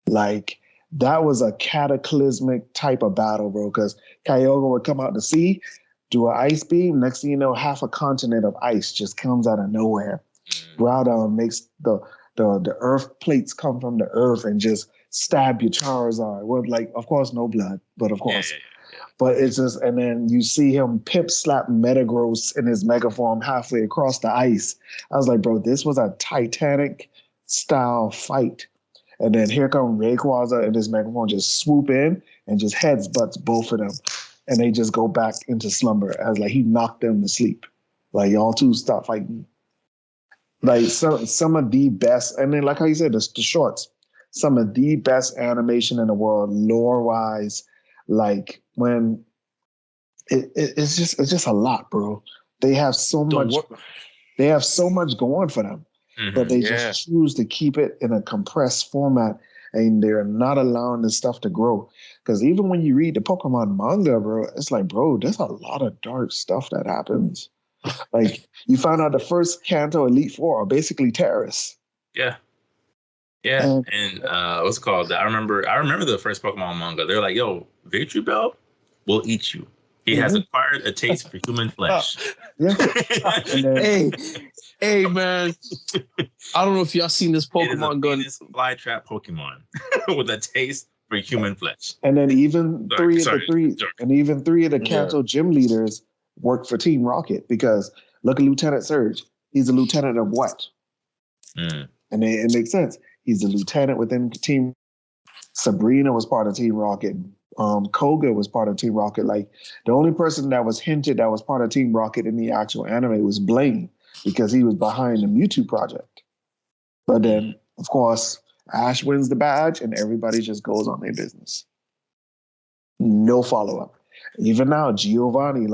Like, that was a cataclysmic type of battle, bro, because Kyogre would come out to sea, do an ice beam. Next thing you know, half a continent of ice just comes out of nowhere. Groudon makes the earth plates come from the earth and just stab your Charizard. Well, like, of course, no blood, but of course. Yeah. But it's just, and then you see him pip slap Metagross in his mega form halfway across the ice. I was like, bro, this was a Titanic style fight. And then here come Rayquaza and his mega form just swoop in and just heads butts both of them. And they just go back into slumber as like he knocked them to sleep. Like, y'all two stop fighting. Like some of the best, and then like how you said, the shorts, some of the best animation in the world, lore wise. Like when it's just a lot, bro. They have so much. They have so much going for them, but they just choose to keep it in a compressed format, and they're not allowing this stuff to grow. Because even when you read the Pokemon manga, bro, it's like, bro, there's a lot of dark stuff that happens. Like, you found out the first Kanto Elite Four are basically terrorists. Yeah. And what's it called? I remember the first Pokemon manga. They're like, yo, Victreebel will eat you. He has acquired a taste for human flesh. Hey, man. I don't know if y'all seen this Pokemon gun. This fly trap Pokemon with a taste for human flesh. And then even three of the Kanto gym leaders work for Team Rocket, because look at Lieutenant Surge. He's a lieutenant of what? And it makes sense. He's a lieutenant within Team. Sabrina was part of Team Rocket. Koga was part of Team Rocket. Like, the only person that was hinted that was part of Team Rocket in the actual anime was Blaine, because he was behind the Mewtwo project. But then, of course, Ash wins the badge and everybody just goes on their business. No follow-up. Even now, Giovanni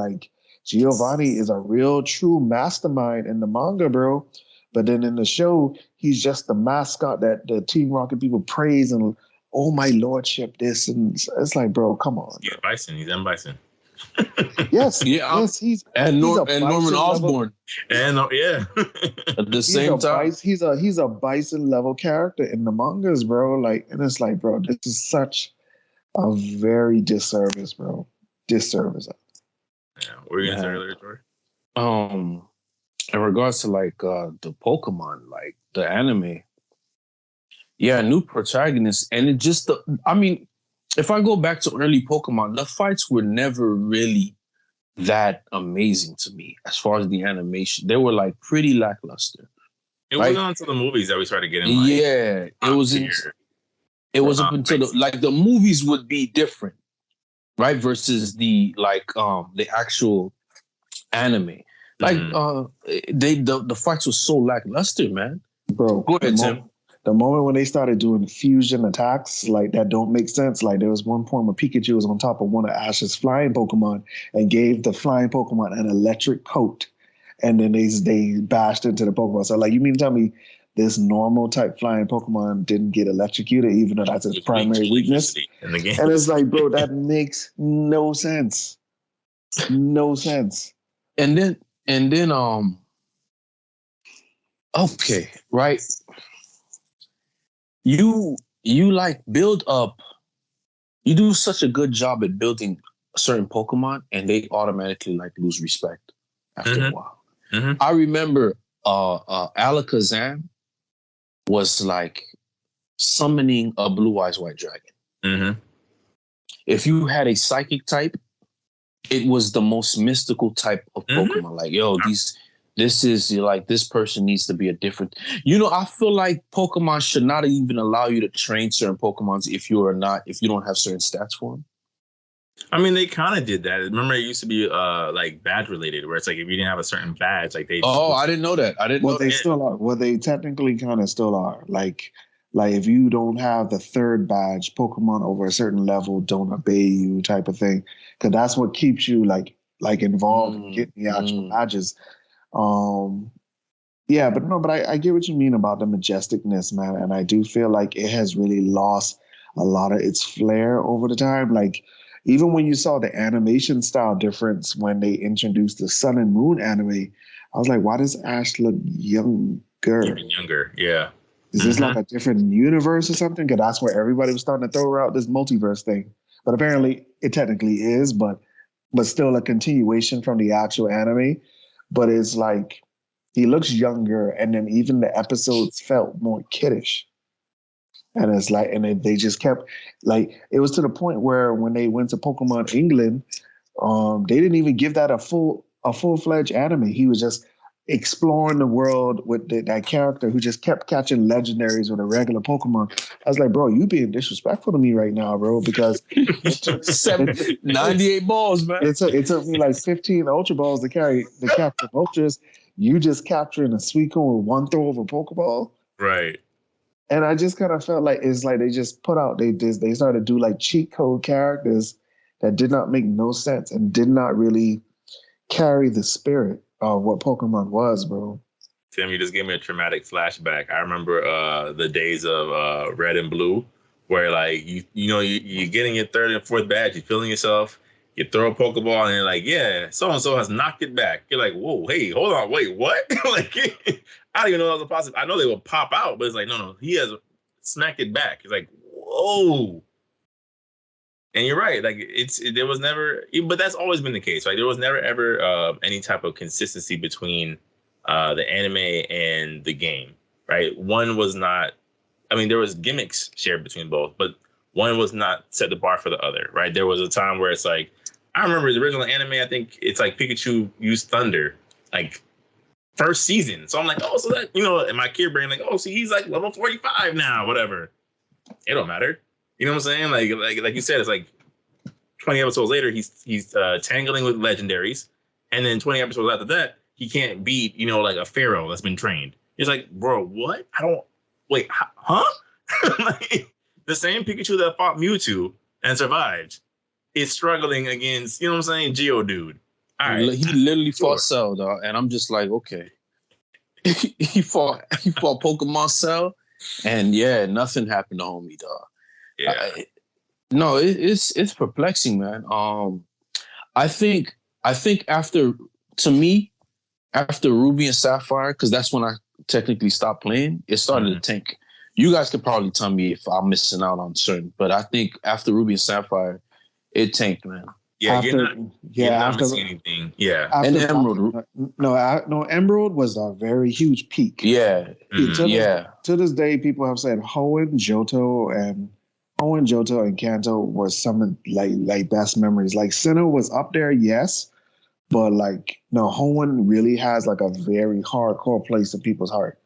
is a real true mastermind in the manga, bro. But then in the show, he's just the mascot that the Team Rocket people praise and, oh, my lordship, this. And it's like, bro, come on. Yeah, Bison. He's M. Bison. Yes. He's Norman Osborn. At the same time. He's a Bison level character in the mangas, bro. Like, and it's like, bro, this is such a very disservice, bro. Disservice. Yeah, what were you gonna say earlier, Tori? In regards to like the Pokemon, like the anime, new protagonists, and it just if I go back to early Pokemon, the fights were never really that amazing to me as far as the animation. They were like pretty lackluster. It wasn't until the movies that we started getting it was up until the movies would be different, right? Versus the actual anime. Like the fights were so lackluster, man. Bro, go ahead, Tim. The moment when they started doing fusion attacks, like, that don't make sense. Like, there was one point where Pikachu was on top of one of Ash's flying Pokemon and gave the flying Pokemon an electric coat, and then they bashed into the Pokemon. So, like, you mean to tell me this normal type flying Pokemon didn't get electrocuted, even though that's its primary weakness? In the game. And it's like, bro, that makes no sense. No sense. And then okay, right? You like build up. You do such a good job at building certain Pokemon, and they automatically like lose respect after a while. Mm-hmm. I remember Alakazam was like summoning a Blue Eyes White Dragon. Mm-hmm. If you had a psychic type, it was the most mystical type of Pokemon. Like, yo, this is like, this person needs to be a different. I feel like Pokemon should not even allow you to train certain Pokemons if you don't have certain stats for them. I mean, they kind of did that. Remember, it used to be like badge related, where it's like if you didn't have a certain badge, like they. Oh, I didn't know that. They still are. Well, they technically kind of still are. Like if you don't have the third badge, Pokemon over a certain level don't obey you, type of thing. Because that's what keeps you like involved in getting the actual badges. Yeah, but I get what you mean about the majesticness, man, and I do feel like it has really lost a lot of its flair over the time. Like, even when you saw the animation style difference when they introduced the Sun and Moon anime, I was like, why does Ash look younger? Even younger, yeah. Is this like a different universe or something? Because that's where everybody was starting to throw out this multiverse thing. But apparently it technically is, but still a continuation from the actual anime. But it's like he looks younger, and then even the episodes felt more kiddish. And it's like, and they just kept, like, it was to the point where when they went to Pokemon England, they didn't even give that a full-fledged anime. He was just exploring the world with that character who just kept catching legendaries with a regular Pokemon. I was like, bro, you being disrespectful to me right now, bro, because 98 balls, man. It took me like 15 Ultra Balls to capture Ultras. You just capturing a Suicune with one throw of a Pokeball. Right. And I just kind of felt like it's like they just put out, they started to do like cheat code characters that did not make no sense and did not really carry the spirit of what Pokemon was, bro. Tim, you just gave me a traumatic flashback. I remember the days of Red and Blue, where like you're getting your third and fourth badge, you're feeling yourself, you throw a Pokeball, and you're like, yeah, so and so has knocked it back. You're like, whoa, hey, hold on, wait, what? Like, I don't even know that was a possibility. I know they will pop out, but it's like, no, he has smacked it back. It's like, whoa. And you're right. Like there was never, but that's always been the case, right? There was never ever any type of consistency between the anime and the game, right? One was not. I mean, there was gimmicks shared between both, but one was not set the bar for the other, right? There was a time where it's like, I remember the original anime. I think it's like Pikachu used Thunder, like first season. So I'm like, oh, so that in my kid brain, like, oh, see, he's like level 45 now, whatever. It don't matter. You know what I'm saying? Like you said, it's like 20 episodes later, he's tangling with legendaries, and then 20 episodes after that, he can't beat like a pharaoh that's been trained. It's like, bro, what? I don't wait, huh? Like, the same Pikachu that fought Mewtwo and survived is struggling against what I'm saying, Geodude. All right, he literally fought Cell, dog, and I'm just like, okay. he fought Pokemon Cell, and yeah, nothing happened to homie, dog. Yeah. No, it's perplexing, man. I think after Ruby and Sapphire, because that's when I technically stopped playing, it started to tank. You guys could probably tell me if I'm missing out on certain, but I think after Ruby and Sapphire, it tanked, man. Yeah, you're not missing anything. Yeah. And Emerald. No, Emerald was a very huge peak. Yeah. To this day, people have said Hoenn, Johto, and Kanto were some of like best memories. Like Sinnoh was up there, yes, but Hoenn really has like a very hardcore place in people's heart.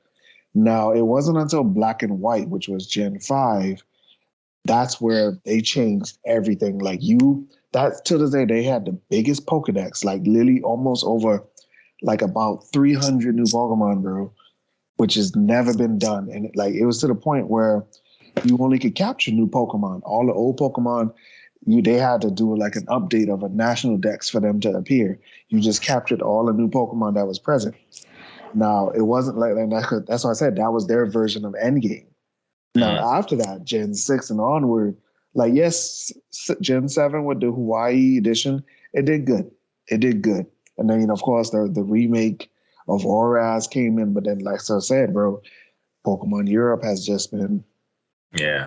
Now, it wasn't until Black and White, which was Gen 5, that's where they changed everything. That to this day, they had the biggest Pokedex, like literally almost over like about 300 new Pokemon, bro, which has never been done. And it was to the point where you only could capture new Pokemon. All the old Pokemon, they had to do like an update of a national dex for them to appear. You just captured all the new Pokemon that was present. Now, it wasn't like that. That's why I said that was their version of Endgame. Now, after that, Gen 6 and onward, Gen 7 with the Hawaii edition, it did good. it did good. And then, of course, the remake of Horaz came in, but then, like I said, bro, Pokemon Europe has just been. Yeah.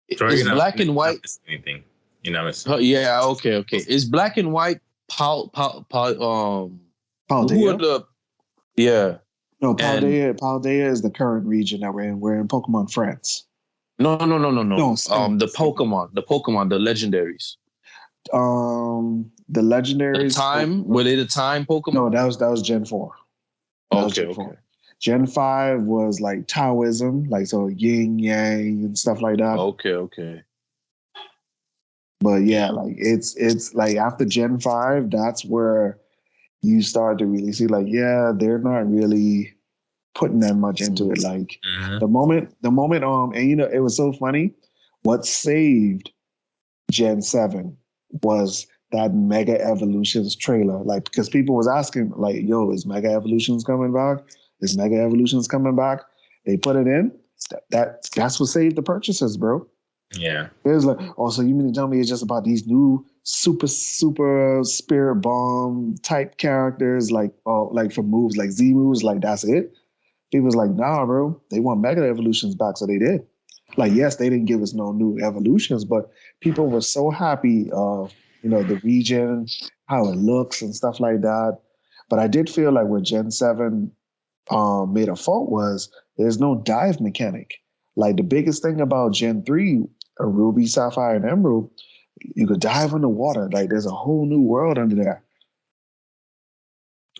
Is Black and White anything? Yeah. Okay. Is Black and White Paldea? Who are the? Yeah. No, Paldea is the current region that we're in. We're in Pokemon France. No. The Pokemon, the legendaries. The legendaries. Were they the time Pokemon? No, that was Gen 4. Okay. Gen 5 was like Taoism, like so yin yang and stuff like that. Okay. But yeah, like it's like after Gen 5, that's where you start to really see like, yeah, they're not really putting that much into it. Like the moment, and it was so funny. What saved Gen 7 was that Mega Evolutions trailer. Like, because people was asking, like, yo, is Mega Evolutions coming back? Is Mega Evolutions coming back? They put it in. That's what saved the purchases, bro. Yeah. It was like, oh, so you mean to tell me it's just about these new super Spirit Bomb type characters, like for moves, like Z moves, like that's it? People was like, nah, bro. They want Mega Evolutions back, so they did. Like, yes, they didn't give us no new evolutions, but people were so happy of, the region, how it looks and stuff like that. But I did feel like where Gen 7 made a fault was there's no dive mechanic. Like the biggest thing about Gen 3, Ruby, Sapphire, and Emerald, you could dive underwater. Like there's a whole new world under there.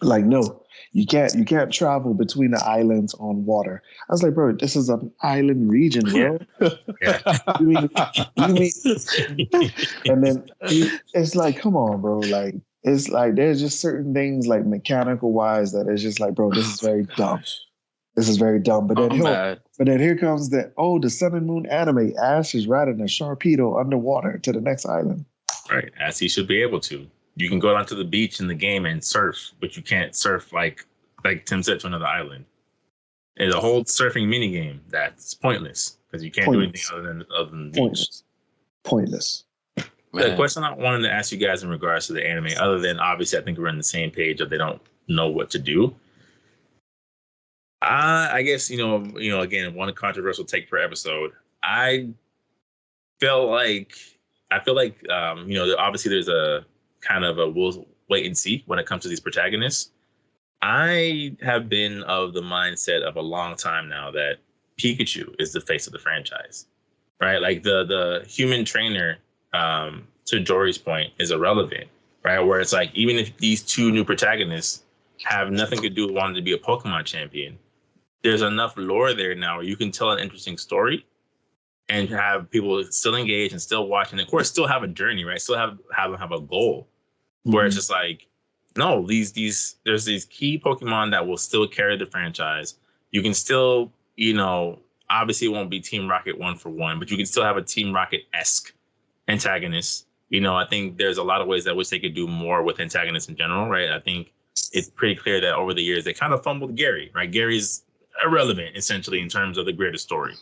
Like, no, you can't travel between the islands on water. I was like, bro, this is an island region, bro. Yeah. you mean, and then it's like, come on, bro. Like, it's like there's just certain things like mechanical wise that it's just like, bro, this is very dumb. This is very dumb. But then here comes the Sun and Moon anime. Ash is riding a Sharpedo underwater to the next island. Right, as he should be able to. You can go down to the beach in the game and surf, but you can't surf like Tim said to another island. It's a whole surfing mini game that's pointless because you can't do anything other than beach. Pointless. The question I wanted to ask you guys in regards to the anime, other than obviously I think we're on the same page of they don't know what to do. I guess again, one controversial take per episode. I feel like obviously there's a kind of a we'll wait and see when it comes to these protagonists. I have been of the mindset of a long time now that Pikachu is the face of the franchise, right? Like the human trainer, to Jory's point, is irrelevant, right? Where it's like, even if these two new protagonists have nothing to do with wanting to be a Pokemon champion, there's enough lore there now where you can tell an interesting story and have people still engage and still watch, and of course still have a journey, right? Still have a goal. Where it's just like, no, there's these key Pokemon that will still carry the franchise. You can still, obviously it won't be Team Rocket 1-for-1, but you can still have a Team Rocket-esque antagonist. I think there's a lot of ways that wish they could do more with antagonists in general, right? I think it's pretty clear that over the years they kind of fumbled Gary, right? Gary's irrelevant essentially in terms of the greater story.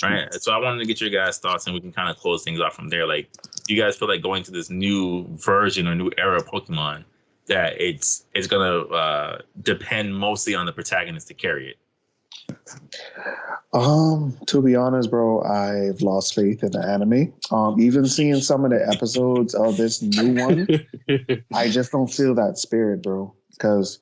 Right. So I wanted to get your guys' thoughts and we can kind of close things off from there. Like, do you guys feel like going to this new version or new era of Pokemon that it's going to depend mostly on the protagonist to carry it? To be honest, bro, I've lost faith in the anime. Even seeing some of the episodes of this new one, I just don't feel that spirit, bro. Because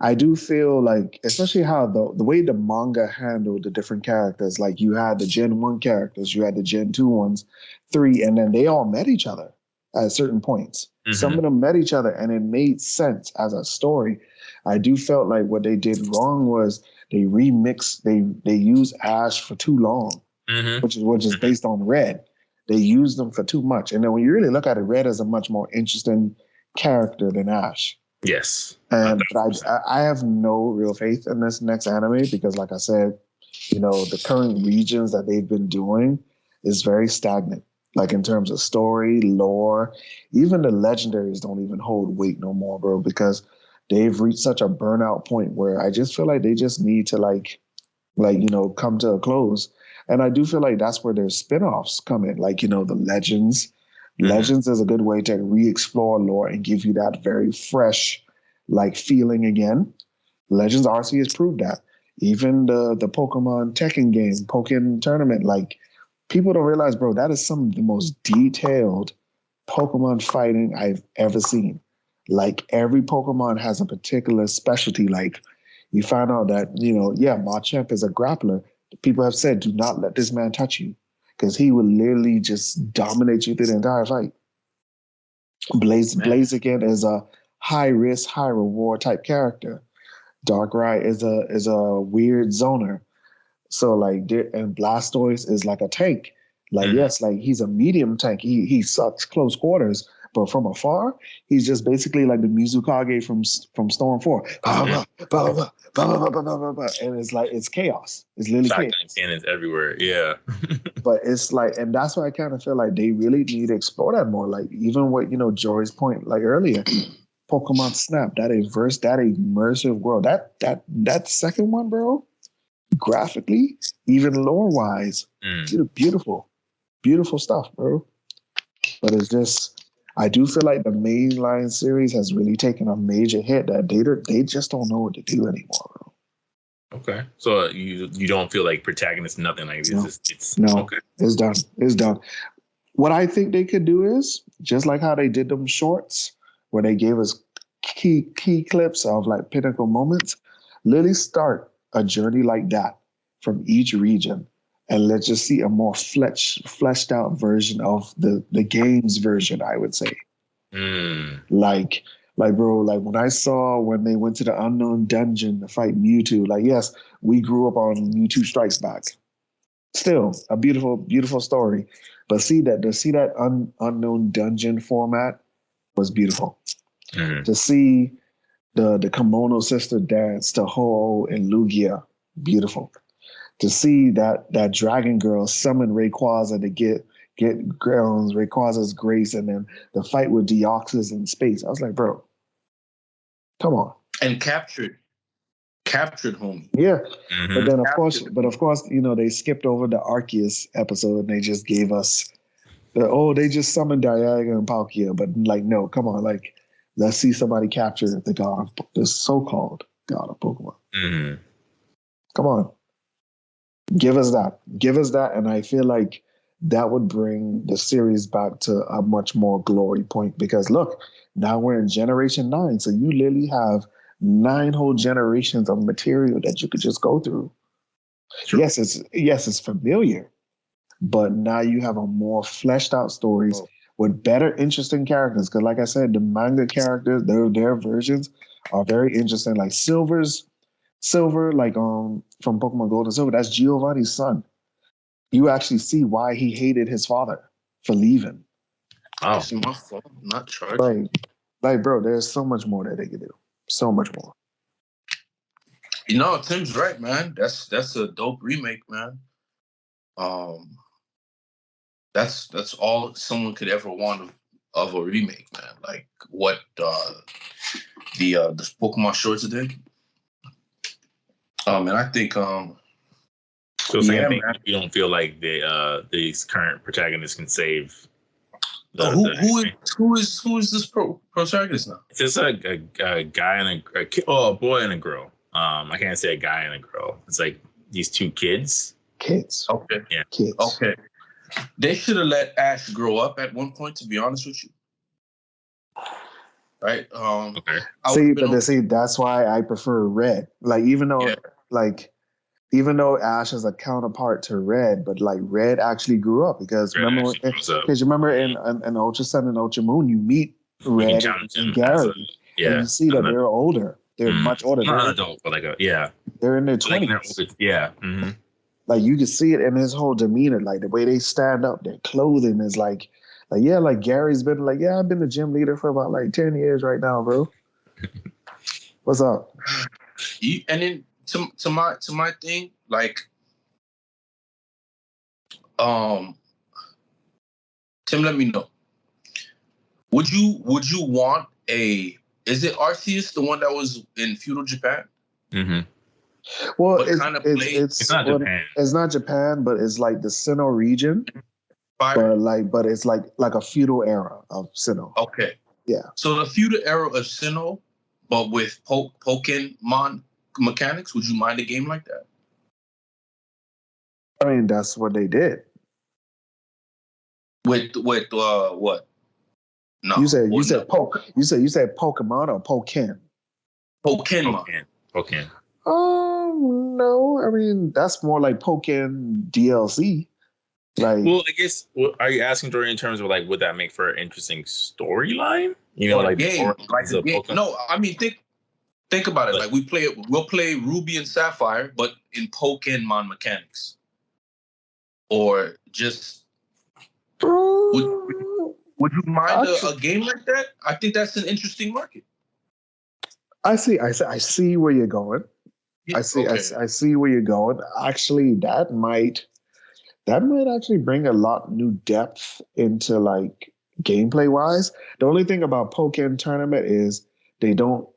I do feel like, especially how the way the manga handled the different characters, like you had the Gen 1 characters, you had the Gen 2 ones, 3, and then they all met each other at certain points. Mm-hmm. Some of them met each other and it made sense as a story. I do felt like what they did wrong was they remixed, they used Ash for too long, which is based on Red. They used them for too much. And then when you really look at it, Red is a much more interesting character than Ash. Yes. But I have no real faith in this next anime because, like I said, the current regions that they've been doing is very stagnant. Like in terms of story, lore, even the legendaries don't even hold weight no more, bro, because they've reached such a burnout point where I just feel like they just need to come to a close. And I do feel like that's where their spinoffs come in, like, the legends, Legends is a good way to re-explore lore and give you that very fresh, like, feeling again. Legends RC has proved that. Even the Pokemon Tekken game, Pokken Tournament, like, people don't realize, bro, that is some of the most detailed Pokemon fighting I've ever seen. Like, every Pokemon has a particular specialty. Like, you find out that, Machamp is a grappler. People have said, do not let this man touch you, because he will literally just dominate you through the entire fight. Blaziken is a high risk, high reward type character. Darkrai is a weird zoner. So, like, and Blastoise is like a tank. Like, yes, like, he's a medium tank. He sucks close quarters, but from afar, he's just basically like the Mizukage from Storm 4. And it's like, it's chaos. It's literally chaos. Cannons everywhere, yeah. But it's like, and that's why I kind of feel like they really need to explore that more. Like, even what, Jory's point, like, earlier, Pokemon Snap, that immersive world. That second one, bro, graphically, even lore-wise, beautiful stuff, bro. But it's just, I do feel like the mainline series has really taken a major hit that they just don't know what to do anymore, bro. Okay, so you don't feel like protagonist, nothing like this. Okay. It's done. It's done. What I think they could do is just like how they did them shorts, where they gave us key clips of like pinnacle moments. Literally start a journey like that from each region, and let's just see a more fleshed out version of the game's version, I would say. Like, bro, like, when they went to the unknown dungeon to fight Mewtwo, like, yes, we grew up on Mewtwo Strikes Back. Still a beautiful story. But see that unknown dungeon format was beautiful. To see the Kimono sister dance to Ho-Oh and Lugia, beautiful. To see that dragon girl summon Rayquaza to get Rayquaza's grace, and then the fight with Deoxys in space. I was like, bro, come on. And captured homie. Yeah. But then of course, they skipped over the Arceus episode and they just gave us they just summoned Dialga and Palkia, but like, no, come on, like, let's see somebody capture the so-called god of Pokemon. Come on. Give us that. And I feel like that would bring the series back to a much more glory point, because look, now we're in Generation 9. So you literally have 9 whole generations of material that you could just go through. True. Yes, it's familiar, but now you have a more fleshed out stories with better, interesting characters. Because like I said, the manga characters, their versions are very interesting. Like Silver, like from Pokemon Gold and Silver, that's Giovanni's son. You actually see why he hated his father for leaving. Oh, it's my fault. Not charging. Like, bro, there's so much more that they could do. So much more. Tim's right, man. That's a dope remake, man. That's all someone could ever want of a remake, man. Like what the Pokemon shorts did. And I think so same thing. You don't feel like these current protagonists can save. Who is this protagonist now? It's just a guy and a boy and a girl. I can't say a guy and a girl. It's like these two kids. Okay. Yeah. Kids. Okay. They should have let Ash grow up at one point, to be honest with you. Right? Okay. See, that's why I prefer Red. Like, even though Ash is a counterpart to Red, but like Red actually grew up, because you remember in Ultra Sun and Ultra Moon, you meet Red and Gary. And you see that they're older. They're much older. Not adult, but they're in their 20s. Like yeah. Mm-hmm. Like, you can see it in his whole demeanor, like the way they stand up, their clothing is like Gary's been like, yeah, I've been a gym leader for about like 10 years right now, bro. What's up? And then to my thing, like, Tim, let me know. Would you want is it Arceus, the one that was in feudal Japan? Mm-hmm. Well, it's not Japan. It's not Japan, but it's like the Sinnoh region. but it's like a feudal era of Sinnoh. Okay. Yeah. So the feudal era of Sinnoh, but with Pokemon mechanics, would you mind a game like that? I mean, that's what they did. With what? No. You said Pokemon or Pokken? Pokemon. No. I mean, that's more like Pokken DLC. Like, well, I guess, are you asking Jordan in terms of like, would that make for an interesting storyline? You know, like game, No, I mean, think about it. Like we'll play Ruby and Sapphire, but in Pokemon mechanics, or just would you mind a game like that? I think that's an interesting market. I see where you're going. Yeah, I see where you're going. Actually, that might actually bring a lot new depth into like gameplay wise. The only thing about Pokken Tournament is they don't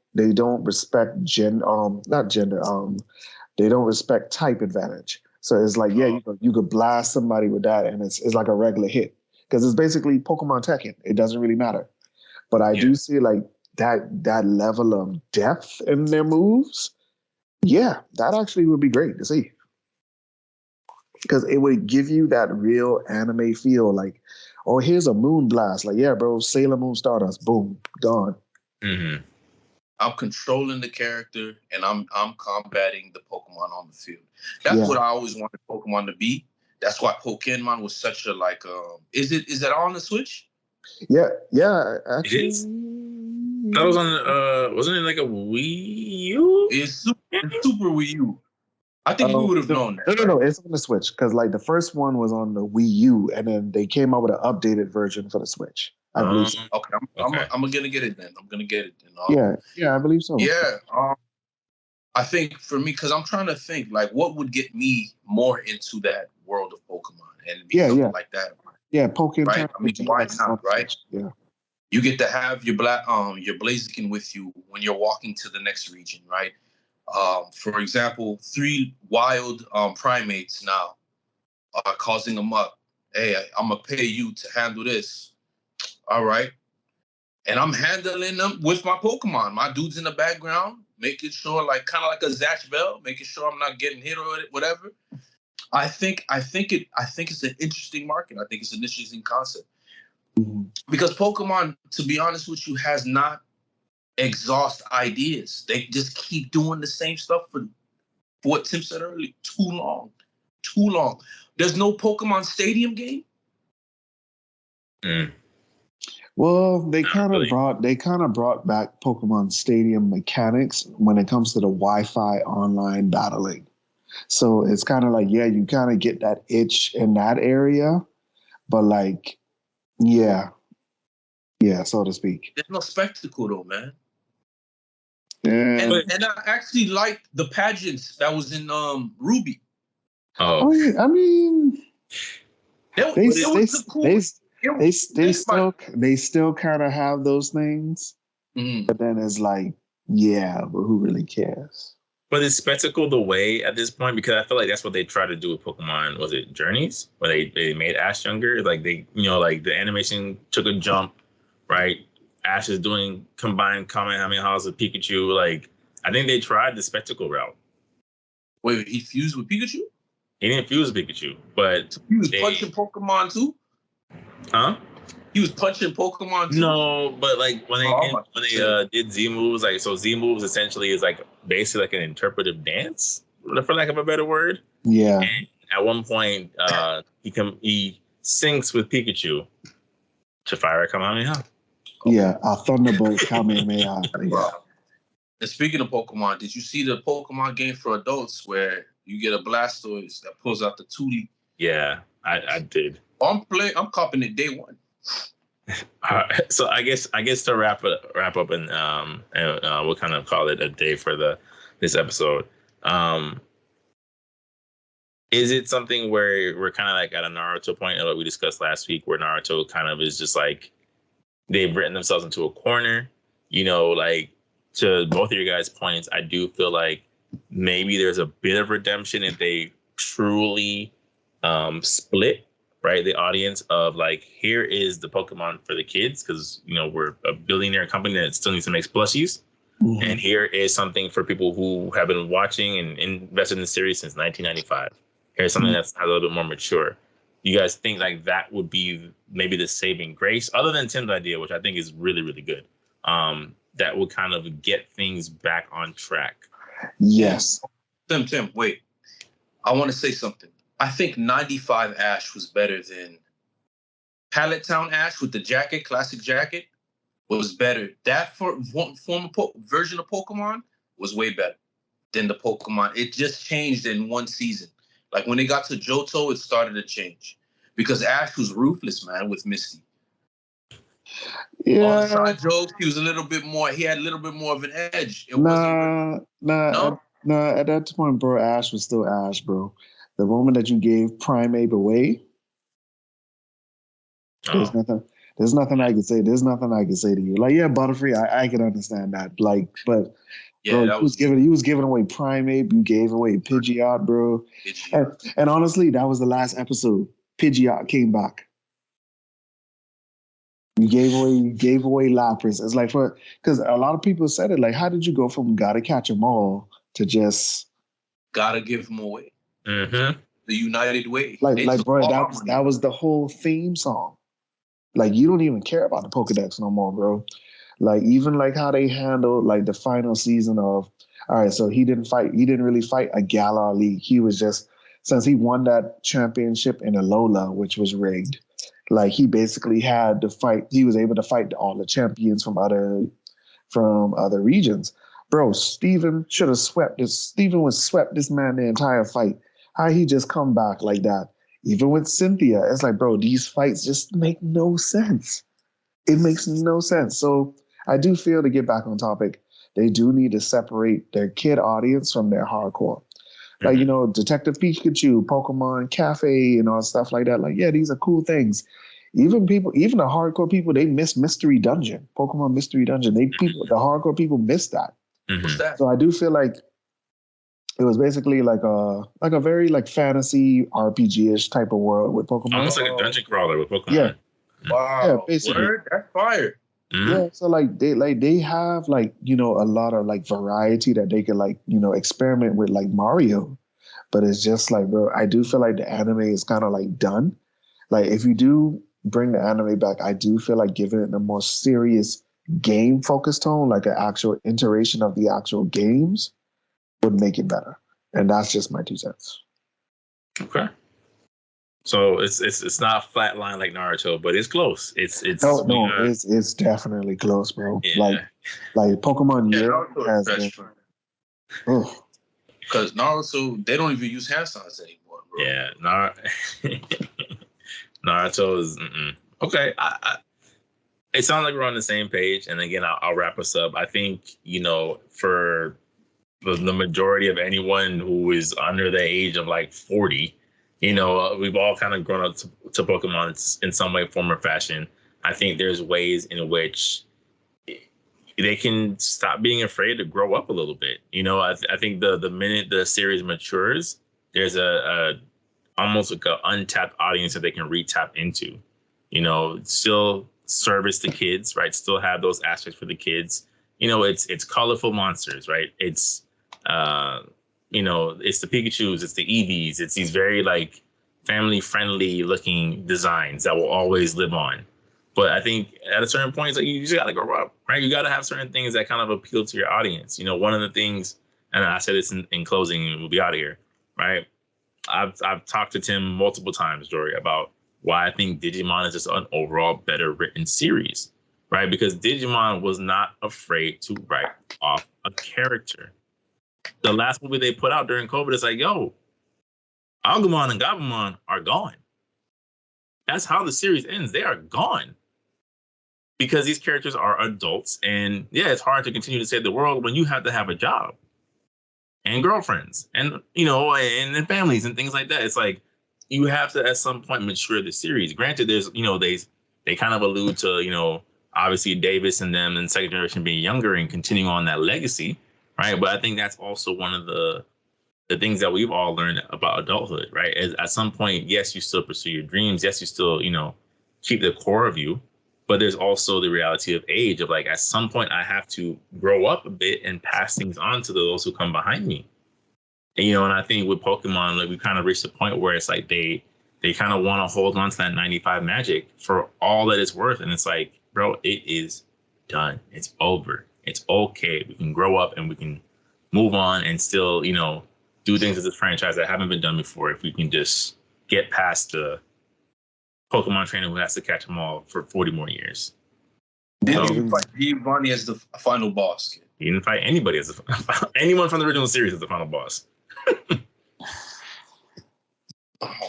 respect not gender, they don't respect type advantage. So it's like, you could blast somebody with that and it's like a regular hit. Because it's basically Pokemon Tekken. It doesn't really matter. But I do see like that level of depth in their moves. Yeah, that actually would be great to see. Because it would give you that real anime feel, like, oh, here's a moon blast. Like, yeah, bro, Sailor Moon Stardust, boom, gone. Mm-hmm. I'm controlling the character and I'm combating the Pokemon on the field. That's what I always wanted Pokemon to be. That's why Pokemon was such a like. Is that on the Switch? Yeah, actually. It is? That was on. Wasn't it like a Wii U? It's Super Wii U. I think we would have known that. No, it's on the Switch because like the first one was on the Wii U, and then they came out with an updated version for the Switch. I believe so. Okay, I'm gonna get it then. I'm gonna get it then. Yeah, I believe so. Yeah, I think for me, because I'm trying to think like what would get me more into that world of Pokemon and be something like that. Yeah, Pokemon. Right? I mean, why not? Right? Yeah. You get to have your Blaziken with you when you're walking to the next region, right? For example, 3 wild primates now are causing them up. Hey, I'm gonna pay you to handle this. All right. And I'm handling them with my Pokemon. My dude's in the background, making sure, like kind of like a Zatch Bell, making sure I'm not getting hit or whatever. I think it's an interesting market. I think it's an interesting concept. Mm-hmm. Because Pokemon, to be honest with you, has not exhaust ideas. They just keep doing the same stuff for what Tim said earlier. Too long. There's no Pokemon Stadium game. Well, they kind of brought back Pokemon Stadium mechanics when it comes to the Wi-Fi online battling. So it's kind of like, you kind of get that itch in that area, but like, so to speak. There's no spectacle though, man. Yeah. And I actually liked the pageants that was in Ruby. Oh yeah, I mean, they still kind of have those things, but then it's like, but who really cares? But is spectacle the way at this point? Because I feel like that's what they tried to do with Pokemon. Was it Journeys? Where they made Ash younger? Like like the animation took a jump, right? Ash is doing combined Kamehamehas with Pikachu. Like, I think they tried the spectacle route. Wait, he fused with Pikachu? He didn't fuse Pikachu, but he was punching Pokemon too? Huh? He was punching Pokemon too? No, but like when they did Z moves, like so Z moves essentially is like basically like an interpretive dance, for lack of a better word. Yeah. And at one point, he syncs with Pikachu to fire a Kamehameha. Yeah, a Thunderbolt Kamehameha. Yeah. And speaking of Pokemon, did you see the Pokemon game for adults where you get a Blastoise that pulls out the Tootie? Yeah, I did. I'm copping it day one. So I guess to wrap up and we'll kind of call it a day for this episode. Is it something where we're kind of like at a Naruto point, like we discussed last week, where Naruto kind of is just like they've written themselves into a corner? Like to both of your guys' points, I do feel like maybe there's a bit of redemption if they truly split right? The audience of like, here is the Pokemon for the kids, because we're a billionaire company that still needs to make plushies. Mm-hmm. And here is something for people who have been watching and invested in the series since 1995. Here's something that's a little bit more mature. You guys think like that would be maybe the saving grace, other than Tim's idea, which I think is really, really good. That would kind of get things back on track. Yes. Tim, wait. I want to say something. I think 95 Ash was better than Pallet Town Ash with the jacket, classic jacket, was better. That version of Pokemon was way better than the Pokemon. It just changed in one season. Like when they got to Johto, it started to change because Ash was ruthless, man, with Misty. Yeah. All the side jokes, he had a little bit more of an edge. At that point, bro, Ash was still Ash, bro. The moment that you gave Primeape away, there's nothing I can say. There's nothing I can say to you. Like, yeah, Butterfree, I can understand that. Like, but yeah, bro, he was giving away Primeape. You gave away Pidgeot, bro. And honestly, that was the last episode. Pidgeot came back. You gave away Lapras. It's like because a lot of people said it. Like, how did you go from gotta catch them all to just gotta give them away? Mm-hmm. The United Way. Like, bro, that was the whole theme song. Like, you don't even care about the Pokedex no more, bro. Like, even like how they handled like the final season of, all right, so he didn't really fight a Galar League. He was just, since he won that championship in Alola, which was rigged, like he basically had to fight, he was able to fight all the champions from other regions. Bro, Steven was swept this man the entire fight. How he just come back like that? Even with Cynthia, it's like, bro, these fights just make no sense. It makes no sense. So I do feel, to get back on topic, they do need to separate their kid audience from their hardcore. Like, Detective Pikachu, Pokemon Cafe, and all stuff like that. Like, yeah, these are cool things. Even the hardcore people, they miss Mystery Dungeon, Pokemon Mystery Dungeon. The hardcore people miss that. Mm-hmm. What's that? So I do feel like it was basically like a very like fantasy RPG-ish type of world with Pokemon. Almost like a dungeon crawler with Pokemon. Yeah. Wow. Yeah, basically. Word? That's fire. Mm-hmm. Yeah. So like they have like, a lot of like variety that they can like, experiment with, like Mario. But it's just like, bro, I do feel like the anime is kind of like done. Like, if you do bring the anime back, I do feel like giving it a more serious game focused tone, like an actual iteration of the actual games, would make it better. And that's just my 2 cents. Okay. So it's not flatline like Naruto, but it's close. It's definitely close, bro. Yeah. Like Pokemon Year has been. Because Naruto, they don't even use hand signs anymore, bro. Yeah, Naruto is okay. It sounds like we're on the same page. And again, I'll wrap us up. I think for the majority of anyone who is under the age of like 40, we've all kind of grown up to Pokemon in some way, form, or fashion. I think there's ways in which they can stop being afraid to grow up a little bit. I think the minute the series matures, there's a almost like an untapped audience that they can re-tap into. Still service the kids, right? Still have those aspects for the kids. It's colorful monsters, right? It's it's the Pikachus, it's the Eevees, it's these very like family friendly looking designs that will always live on. But I think at a certain point, it's like you just got to grow up, right? You got to have certain things that kind of appeal to your audience. One of the things, and I said this in closing, and we'll be out of here, right? I've talked to Tim multiple times, Jory, about why I think Digimon is just an overall better written series, right? Because Digimon was not afraid to write off a character. The last movie they put out during COVID is like, yo, Agumon and Gabumon are gone. That's how the series ends. They are gone. Because these characters are adults. And yeah, it's hard to continue to save the world when you have to have a job and girlfriends and, and families and things like that. It's like, you have to at some point mature the series. Granted, there's, they kind of allude to, obviously Davis and them and second generation being younger and continuing on that legacy. Right. But I think that's also one of the the things that we've all learned about adulthood, right? At some point, yes, you still pursue your dreams. Yes, you still, keep the core of you. But there's also the reality of age of like, at some point, I have to grow up a bit and pass things on to those who come behind me. And, and I think with Pokemon, like we kind of reached a point where it's like they kind of want to hold on to that 95 magic for all that it's worth. And it's like, bro, it is done. It's over. It's okay. We can grow up and we can move on and still, do things as a franchise that haven't been done before. If we can just get past the Pokemon trainer who has to catch them all for 40 more years. Didn't even fight Giovanni as the final boss. Kid. He didn't fight anybody as anyone from the original series as the final boss.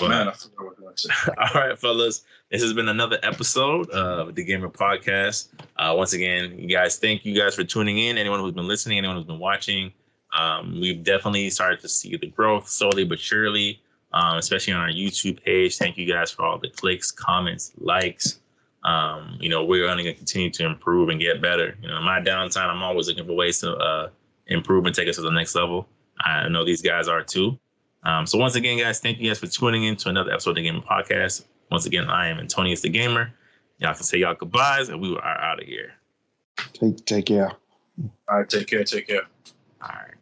Man, I forgot what I was going to say. All right, fellas. This has been another episode of the Gamer Podcast. Once again, you guys, thank you guys for tuning in. Anyone who's been listening, anyone who's been watching, we've definitely started to see the growth slowly but surely, especially on our YouTube page. Thank you guys for all the clicks, comments, likes. We're going to continue to improve and get better. In my downtime, I'm always looking for ways to improve and take us to the next level. I know these guys are too. So once again, guys, thank you guys for tuning in to another episode of the Gamer Podcast. Once again, I am Antonius the Gamer. Y'all can say y'all goodbyes, and we are out of here. Take care. All right, take care. All right.